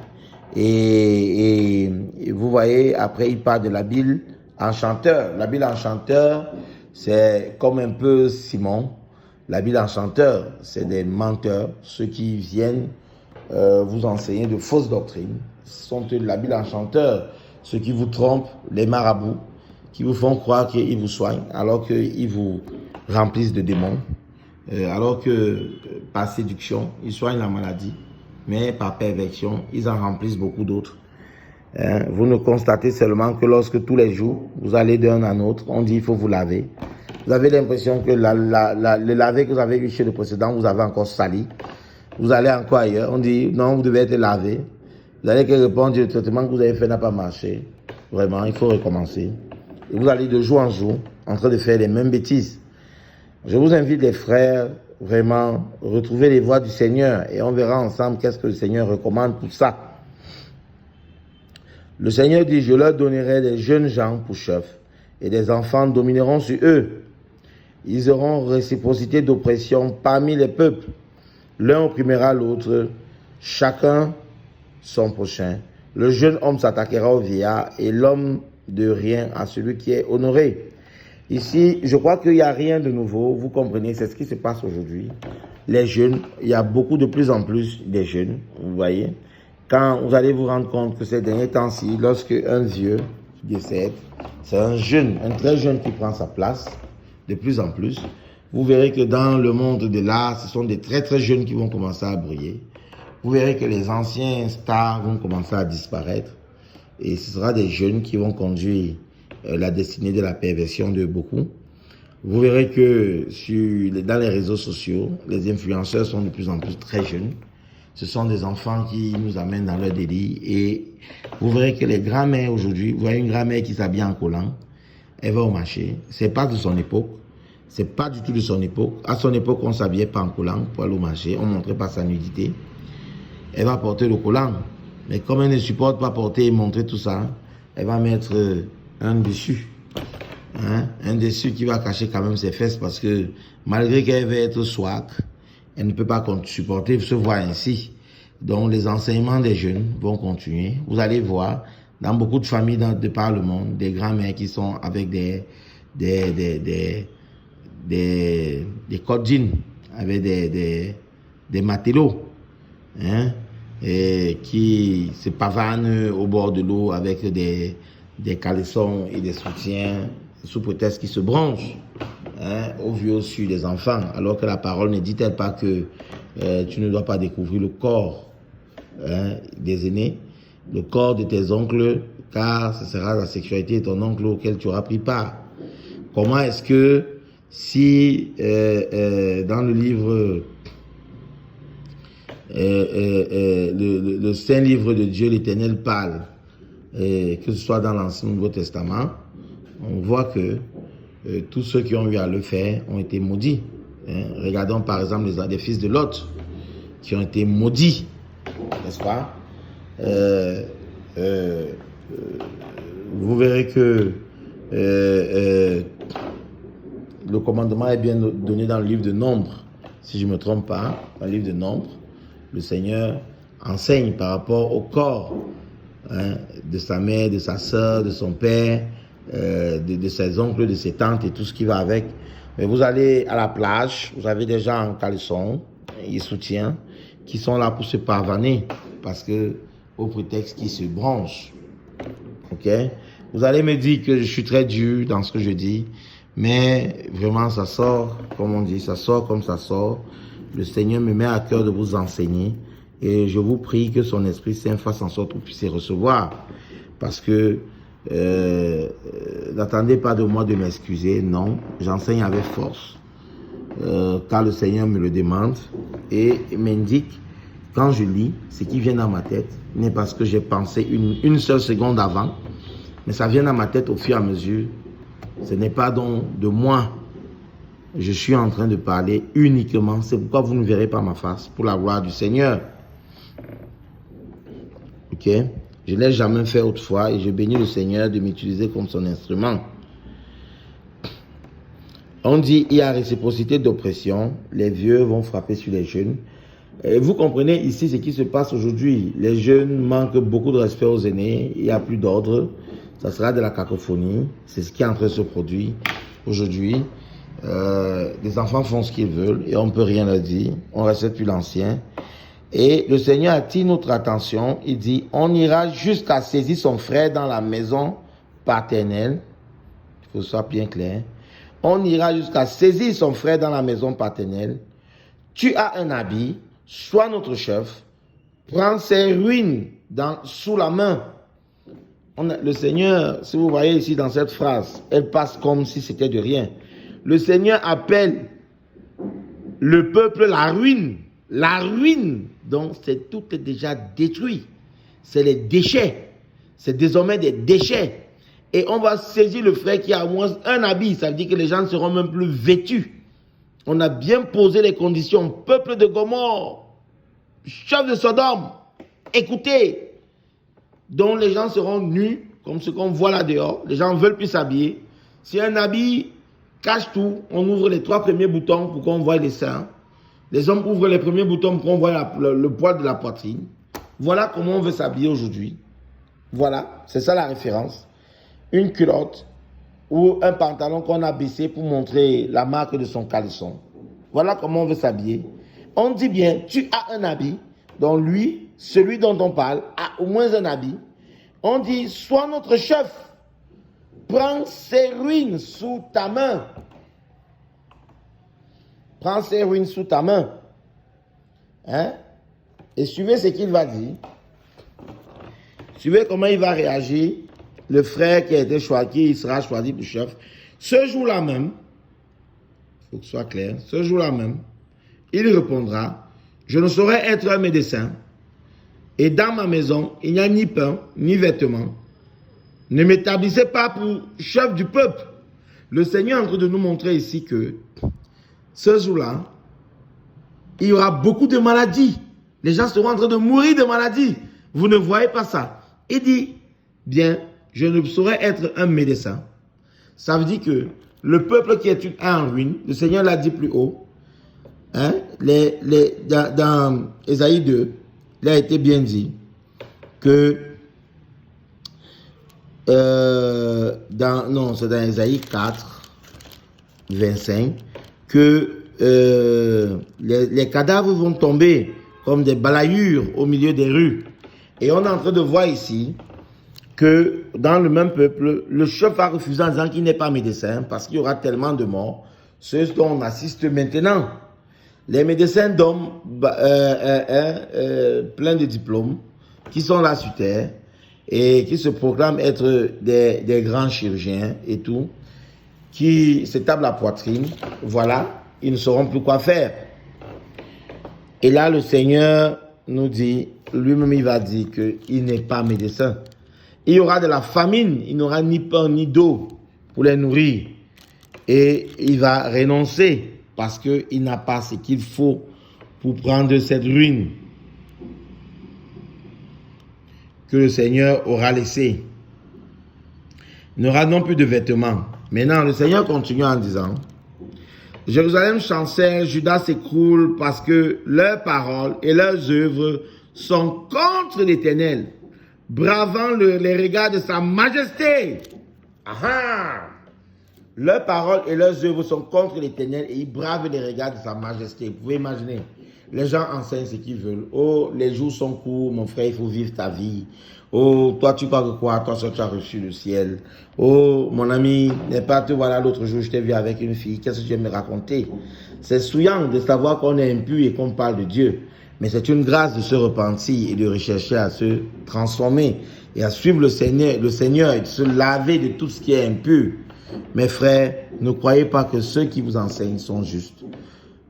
Et vous voyez, après il parle de l'habile enchanteur. L'habile enchanteur, c'est comme un peu Simon. L'habile enchanteur, c'est des menteurs, ceux qui viennent vous enseigner de fausses doctrines. Ce sont l'habile enchanteur, ceux qui vous trompent, les marabouts, qui vous font croire qu'ils vous soignent, alors qu'ils vous remplissent de démons, alors que par séduction, ils soignent la maladie, mais par perversion, ils en remplissent beaucoup d'autres. Vous ne constatez seulement que lorsque tous les jours, vous allez d'un à un autre, on dit il faut vous laver. Vous avez l'impression que le laver que vous avez eu chez le précédent, vous avez encore sali. Vous allez encore ailleurs, on dit non, vous devez être lavé. Vous allez répondre, le traitement que vous avez fait n'a pas marché. Vraiment, il faut recommencer. Et vous allez de jour en jour en train de faire les mêmes bêtises. Je vous invite les frères, vraiment, retrouver les voies du Seigneur et on verra ensemble qu'est-ce que le Seigneur recommande pour ça. Le Seigneur dit, je leur donnerai des jeunes gens pour chefs et des enfants domineront sur eux. Ils auront réciprocité d'oppression parmi les peuples. L'un opprimera l'autre, chacun son prochain. Le jeune homme s'attaquera au vieillard et l'homme de rien à celui qui est honoré. Ici, je crois qu'il n'y a rien de nouveau. Vous comprenez, c'est ce qui se passe aujourd'hui. Les jeunes, il y a beaucoup de plus en plus des jeunes, vous voyez. Quand vous allez vous rendre compte que ces derniers temps-ci, lorsque un vieux décède, c'est un jeune, un très jeune qui prend sa place, de plus en plus. Vous verrez que dans le monde de l'art, ce sont des très très jeunes qui vont commencer à briller. Vous verrez que les anciens stars vont commencer à disparaître. Et ce sera des jeunes qui vont conduire la destinée de la perversion de beaucoup. Vous verrez que dans les réseaux sociaux, les influenceurs sont de plus en plus très jeunes. Ce sont des enfants qui nous amènent dans leur délit. Et vous verrez que les grands-mères aujourd'hui, vous voyez une grand-mère qui s'habille en collant, elle va au marché. C'est pas de son époque. C'est pas du tout de son époque. À son époque, on ne s'habillait pas en collant pour aller au marché. On ne montrait pas sa nudité. Elle va porter le collant. Mais comme elle ne supporte pas porter et montrer tout ça, elle va mettre un dessus. Un dessus qui va cacher quand même ses fesses parce que malgré qu'elle veut être swag, elle ne peut pas supporter se voir ainsi. Donc les enseignements des jeunes vont continuer. Vous allez voir dans beaucoup de familles de par le monde, des grands-mères qui sont avec des codines, avec des matelots, et qui se pavanent au bord de l'eau avec des caleçons et des soutiens sous prétexte qu'ils se branchent au vieux sur des enfants, alors que la parole ne dit-elle pas que tu ne dois pas découvrir le corps des aînés, le corps de tes oncles, car ce sera la sexualité de ton oncle auquel tu auras pris part. Comment est-ce que si dans le livre, le saint livre de Dieu, l'Éternel parle, que ce soit dans l'Ancien ou le Nouveau Testament, on voit que tous ceux qui ont eu à le faire ont été maudits. Regardons par exemple les fils de Lot qui ont été maudits, n'est-ce pas? Vous verrez que le commandement est bien donné dans le livre de Nombre. Si je ne me trompe pas, dans le livre de Nombre, le Seigneur enseigne par rapport au corps de sa mère, de sa soeur, de son père, de ses oncles, de ses tantes et tout ce qui va avec. Mais vous allez à la plage, vous avez des gens en caleçon et soutien qui sont là pour se pavaner parce que au prétexte qu'ils se branchent. Ok? Vous allez me dire que je suis très dur dans ce que je dis, mais vraiment ça sort, comme on dit, ça sort comme ça sort. Le Seigneur me met à cœur de vous enseigner et je vous prie que son Esprit Saint fasse en sorte que vous puissiez recevoir. Parce que n'attendez pas de moi de m'excuser, non, j'enseigne avec force, car le Seigneur me le demande et m'indique quand je lis, ce qui vient dans ma tête n'est pas ce que j'ai pensé une seule seconde avant, mais ça vient dans ma tête au fur et à mesure. Ce n'est pas donc de moi, je suis en train de parler uniquement, c'est pourquoi vous ne verrez pas ma face, pour la gloire du Seigneur. Ok? Je ne l'ai jamais fait autrefois et je bénis le Seigneur de m'utiliser comme son instrument. On dit il y a réciprocité d'oppression, les vieux vont frapper sur les jeunes. Et vous comprenez ici ce qui se passe aujourd'hui. Les jeunes manquent beaucoup de respect aux aînés, il n'y a plus d'ordre, ça sera de la cacophonie, c'est ce qui est en train de se produire aujourd'hui. Les enfants font ce qu'ils veulent et on ne peut rien leur dire, on reste plus l'ancien. Et le Seigneur attire notre attention, il dit, on ira jusqu'à saisir son frère dans la maison paternelle. Il faut que ce soit bien clair. On ira jusqu'à saisir son frère dans la maison paternelle. Tu as un habit, sois notre chef, prends ses ruines sous la main. Le Seigneur, si vous voyez ici dans cette phrase, elle passe comme si c'était de rien. Le Seigneur appelle le peuple la ruine. La ruine, donc tout est déjà détruit. C'est les déchets. C'est désormais des déchets. Et on va saisir le frère qui a au moins un habit. Ça veut dire que les gens ne seront même plus vêtus. On a bien posé les conditions. Peuple de Gomorrhe, chef de Sodome, écoutez. Donc les gens seront nus, comme ce qu'on voit là dehors. Les gens ne veulent plus s'habiller. Si un habit cache tout, on ouvre les 3 premiers boutons pour qu'on voie les seins. Les hommes ouvrent les premiers boutons pour qu'on voit le poil de la poitrine. Voilà comment on veut s'habiller aujourd'hui. Voilà, c'est ça la référence. Une culotte ou un pantalon qu'on a baissé pour montrer la marque de son caleçon. Voilà comment on veut s'habiller. On dit bien, tu as un habit, donc lui, celui dont on parle, a au moins un habit. On dit, sois notre chef, prends ses ruines sous ta main. Prends ses ruines sous ta main. Hein? Et suivez ce qu'il va dire. Suivez comment il va réagir. Le frère qui a été choisi, il sera choisi pour chef. Ce jour-là même, il faut que ce soit clair, ce jour-là même, il répondra, je ne saurais être un médecin, et dans ma maison, il n'y a ni pain, ni vêtements. Ne m'établissez pas pour chef du peuple. Le Seigneur est en train de nous montrer ici que ce jour-là, il y aura beaucoup de maladies. Les gens seront en train de mourir de maladies. Vous ne voyez pas ça. Il dit, bien, je ne saurais être un médecin. Ça veut dire que le peuple qui est en ruine, le Seigneur l'a dit plus haut, hein, dans Ésaïe 2, il a été bien dit que, c'est dans Ésaïe 4, 25, que les cadavres vont tomber comme des balayures au milieu des rues. Et on est en train de voir ici que dans le même peuple, le chef a refusé en disant qu'il n'est pas médecin parce qu'il y aura tellement de morts. Ceux dont on assiste maintenant. Les médecins d'hommes pleins de diplômes qui sont là sur terre et qui se proclament être des grands chirurgiens et tout, qui se tapent la poitrine, voilà, ils ne sauront plus quoi faire. Et là, le Seigneur nous dit, lui-même, il va dire qu'il n'est pas médecin. Il y aura de la famine, il n'aura ni pain ni d'eau pour les nourrir. Et il va renoncer parce qu'il n'a pas ce qu'il faut pour prendre cette ruine que le Seigneur aura laissée. Il n'aura non plus de vêtements. Maintenant, le Seigneur continue en disant, Jérusalem chancelle, Juda s'écroule parce que leurs paroles et leurs œuvres sont contre l'Éternel, bravant les regards de sa majesté. Aha! Leurs paroles et leurs œuvres sont contre l'Éternel et ils bravent les regards de sa majesté. Vous pouvez imaginer, les gens enseignent ce qu'ils veulent. Oh, les jours sont courts, mon frère, il faut vivre ta vie. Oh, toi, tu parles de quoi? Toi, tu as reçu le ciel. Oh, mon ami, n'est pas te voilà l'autre jour, je t'ai vu avec une fille. Qu'est-ce que tu viens me raconter? C'est souillant de savoir qu'on est impur et qu'on parle de Dieu. Mais c'est une grâce de se repentir et de rechercher à se transformer et à suivre le Seigneur et de se laver de tout ce qui est impur. Mes frères, ne croyez pas que ceux qui vous enseignent sont justes.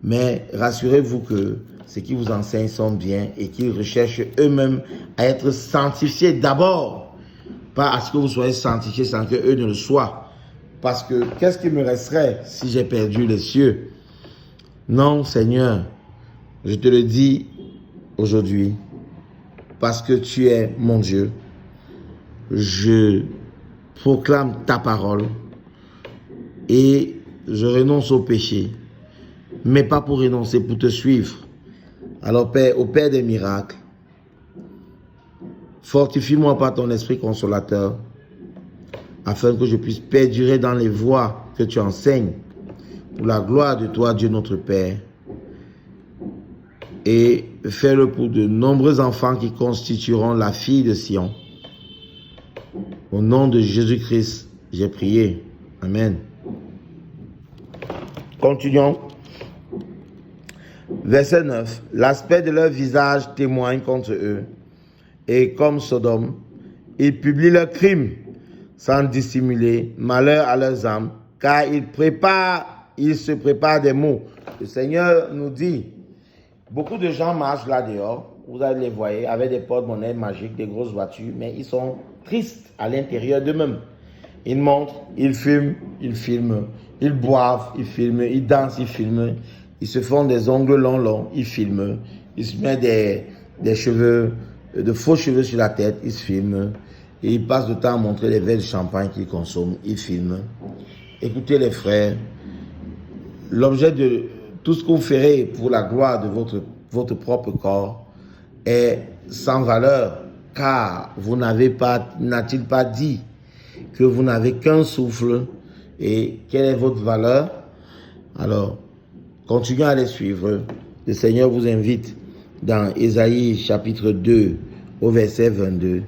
Mais rassurez-vous que ceux qui vous enseignent sont bien et qu'ils recherchent eux-mêmes à être sanctifiés d'abord. Pas à ce que vous soyez sanctifiés sans qu'eux ne le soient. Parce que qu'est-ce qui me resterait si j'ai perdu les cieux? Non, Seigneur, je te le dis aujourd'hui, parce que tu es mon Dieu. Je proclame ta parole et je renonce au péché, mais pas pour renoncer, pour te suivre. Alors Père, au Père des miracles, fortifie-moi par ton esprit consolateur, afin que je puisse perdurer dans les voies que tu enseignes, pour la gloire de toi, Dieu notre Père, et fais-le pour de nombreux enfants qui constitueront la fille de Sion. Au nom de Jésus-Christ, j'ai prié. Amen. Continuons. Verset 9. L'aspect de leur visage témoigne contre eux. Et comme Sodome, ils publient leurs crimes sans dissimuler. Malheur à leurs âmes, car ils se préparent des maux. Le Seigneur nous dit, beaucoup de gens marchent là dehors, vous allez les voir, avec des porte-monnaies magiques, des grosses voitures, mais ils sont tristes à l'intérieur d'eux-mêmes. Ils montrent, ils fument, ils filment, ils boivent, ils filment, ils dansent, ils filment, ils se font des ongles longs, ils filment, ils se mettent des cheveux, de faux cheveux sur la tête, ils se filment, et ils passent le temps à montrer les verres de champagne qu'ils consomment, ils filment. Écoutez les frères, l'objet de tout ce que vous ferez pour la gloire de votre propre corps est sans valeur, car n'a-t-il pas dit que vous n'avez qu'un souffle, et quelle est votre valeur? Alors, continuez à les suivre. Le Seigneur vous invite dans Ésaïe chapitre 2 au verset 22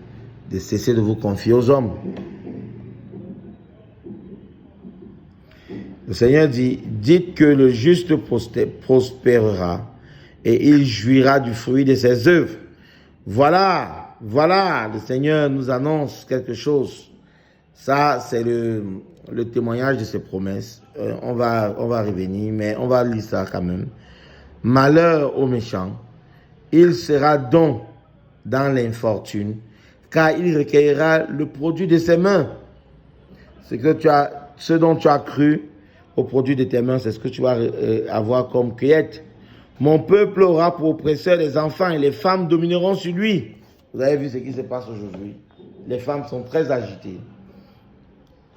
de cesser de vous confier aux hommes. Le Seigneur dit, dites que le juste prospérera et il jouira du fruit de ses œuvres. Voilà, le Seigneur nous annonce quelque chose. Ça, c'est le témoignage de ses promesses. On va revenir, mais on va lire ça quand même. Malheur aux méchants, il sera donc dans l'infortune, car il recueillera le produit de ses mains. Ce dont tu as cru au produit de tes mains, c'est ce que tu vas avoir comme cueillette. Mon peuple aura pour oppresseur les enfants et les femmes domineront sur lui. Vous avez vu ce qui se passe aujourd'hui. Les femmes sont très agitées.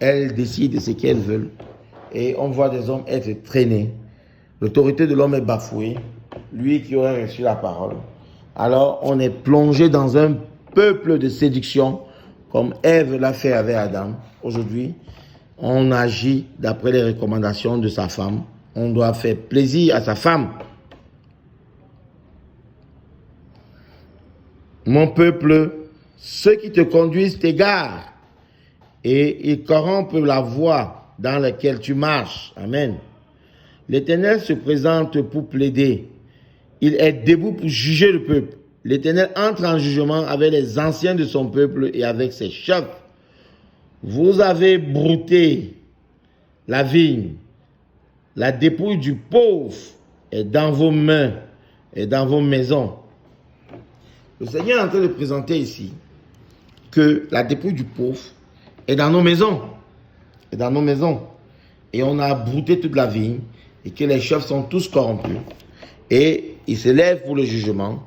Elles décident de ce qu'elles veulent. Et on voit des hommes être traînés. L'autorité de l'homme est bafouée. Lui qui aurait reçu la parole. Alors on est plongé dans un peuple de séduction, comme Ève l'a fait avec Adam. Aujourd'hui, on agit d'après les recommandations de sa femme. On doit faire plaisir à sa femme. Mon peuple, ceux qui te conduisent t'égarent et ils corrompent la voie dans laquelle tu marches. Amen. L'Éternel se présente pour plaider. Il est debout pour juger le peuple. L'Éternel entre en jugement avec les anciens de son peuple et avec ses chefs. Vous avez brouté la vigne. La dépouille du pauvre est dans vos mains et dans vos maisons. Le Seigneur est en train de présenter ici que la dépouille du pauvre est dans nos maisons. Est dans nos maisons. Et on a brouté toute la vigne et que les chefs sont tous corrompus. Et ils se lèvent pour le jugement.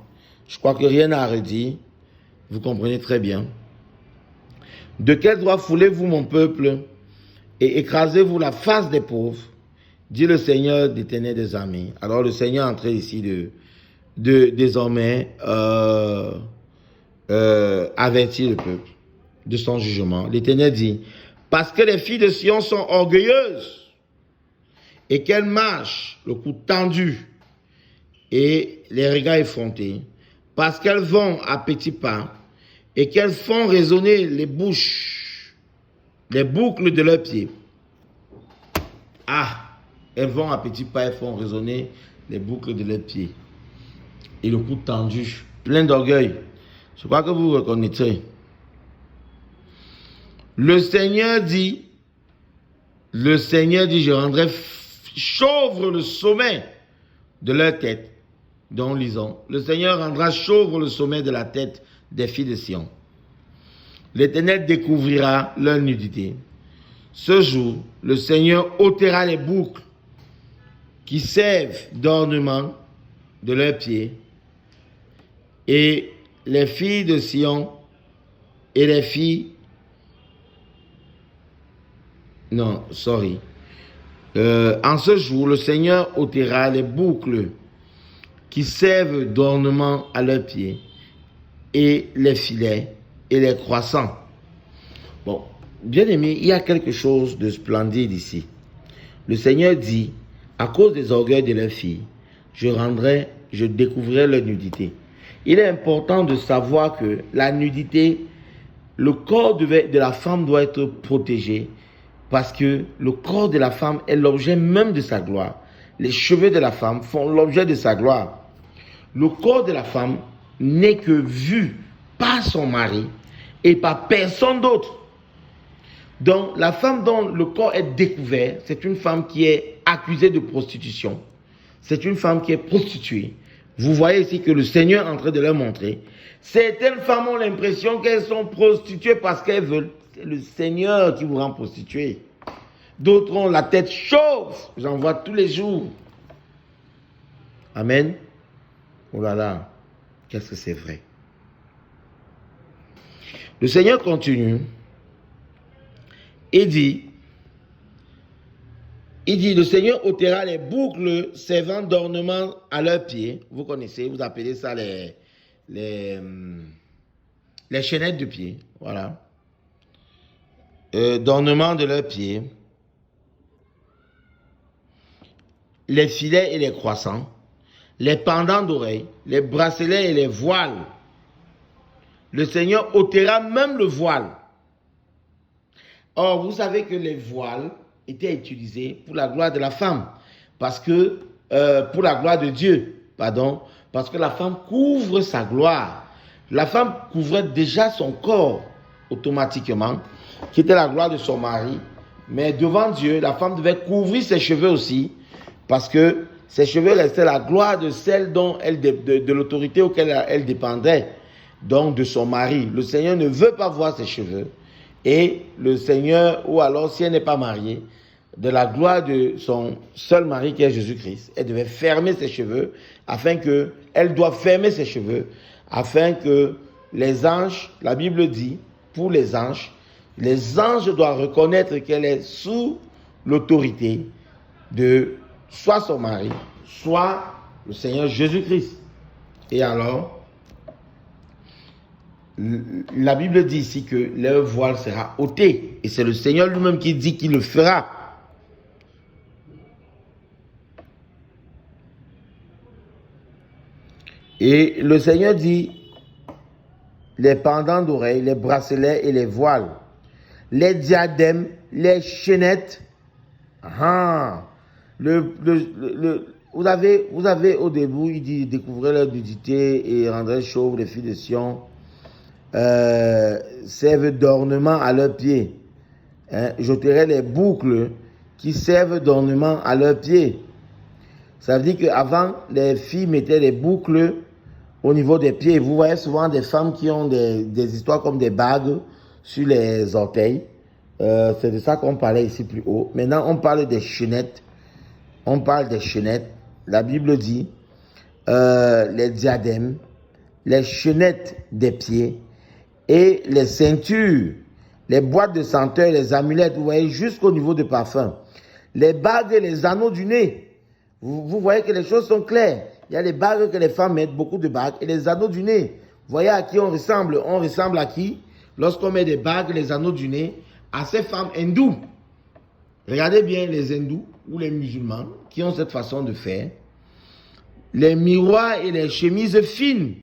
Je crois que rien n'a à redire. Vous comprenez très bien. De quel droit foulez-vous mon peuple et écrasez-vous la face des pauvres, dit le Seigneur d'Éternel des armées. Alors le Seigneur est en train ici de désormais avertir le peuple de son jugement. L'Éternel dit, parce que les filles de Sion sont orgueilleuses et qu'elles marchent le cou tendu et les regards effrontés, parce qu'elles vont à petits pas et qu'elles font résonner les boucles de leurs pieds. Ah, elles vont à petits pas, elles font résonner les boucles de leurs pieds. Et le cou tendu, plein d'orgueil. Je crois que vous reconnaîtrez. Le Seigneur dit, je rendrai chauve le sommet de leur tête. Donc lisons, le Seigneur rendra chauve le sommet de la tête des filles de Sion. L'Éternel découvrira leur nudité. Ce jour, le Seigneur ôtera les boucles qui servent d'ornement de leurs pieds et les filles de Sion et les filles... Non, sorry. En ce jour, le Seigneur ôtera les boucles qui servent d'ornement à leurs pieds et les filets et les croissants. Bon, bien aimé, il y a quelque chose de splendide ici. Le Seigneur dit, à cause des orgueils de leurs filles, je découvrirai leur nudité. Il est important de savoir que la nudité, le corps de la femme doit être protégé parce que le corps de la femme est l'objet même de sa gloire. Les cheveux de la femme font l'objet de sa gloire. Le corps de la femme n'est que vu par son mari et par personne d'autre. Donc, la femme dont le corps est découvert, c'est une femme qui est accusée de prostitution. C'est une femme qui est prostituée. Vous voyez ici que le Seigneur est en train de leur montrer. Certaines femmes ont l'impression qu'elles sont prostituées parce qu'elles veulent. C'est le Seigneur qui vous rend prostituée. D'autres ont la tête chauve. J'en vois tous les jours. Amen. Oh là là, qu'est-ce que c'est vrai. Le Seigneur continue et dit, le Seigneur ôtera les boucles servant d'ornement à leurs pieds. Vous connaissez, vous appelez ça les chaînettes de pied. Voilà. D'ornement de leurs pieds. Les filets et les croissants. Les pendants d'oreilles. Les bracelets et les voiles. Le Seigneur ôtera même le voile. Or, vous savez que les voiles étaient utilisés pour la gloire de la femme. Parce que, pour la gloire de Dieu, pardon. Parce que la femme couvre sa gloire. La femme couvrait déjà son corps automatiquement, qui était la gloire de son mari. Mais devant Dieu, la femme devait couvrir ses cheveux aussi, parce que ses cheveux restaient la gloire de celle dont de l'autorité auquel elle dépendait, donc de son mari. Le Seigneur ne veut pas voir ses cheveux. Et le Seigneur, ou alors si elle n'est pas mariée, de la gloire de son seul mari qui est Jésus-Christ, elle devait fermer ses cheveux, elle doit fermer ses cheveux, afin que les anges, la Bible dit, pour les anges doivent reconnaître qu'elle est sous l'autorité de soit son mari, soit le Seigneur Jésus-Christ. Et alors, la Bible dit ici que leur voile sera ôté. Et c'est le Seigneur lui-même qui dit qu'il le fera. Et le Seigneur dit, les pendants d'oreilles, les bracelets et les voiles, les diadèmes, les chaînettes. Vous avez au début, il dit, découvrez leur nudité et rendrez chauves les filles de Sion. Servent d'ornement à leurs pieds. J'ôterai les boucles qui servent d'ornement à leurs pieds. Ça veut dire qu'avant, les filles mettaient des boucles au niveau des pieds. Vous voyez souvent des femmes qui ont des histoires comme des bagues sur les orteils. C'est de ça qu'on parlait ici plus haut. Maintenant, on parle des chaînettes. La Bible dit les diadèmes, les chaînettes des pieds et les ceintures, les boîtes de senteurs, les amulettes, vous voyez, jusqu'au niveau du parfum. Les bagues et les anneaux du nez. Vous voyez que les choses sont claires. Il y a les bagues que les femmes mettent, beaucoup de bagues, et les anneaux du nez. Vous voyez à qui on ressemble? On ressemble à qui? Lorsqu'on met des bagues, les anneaux du nez, à ces femmes hindoues. Regardez bien les hindous ou les musulmans qui ont cette façon de faire. Les miroirs et les chemises fines.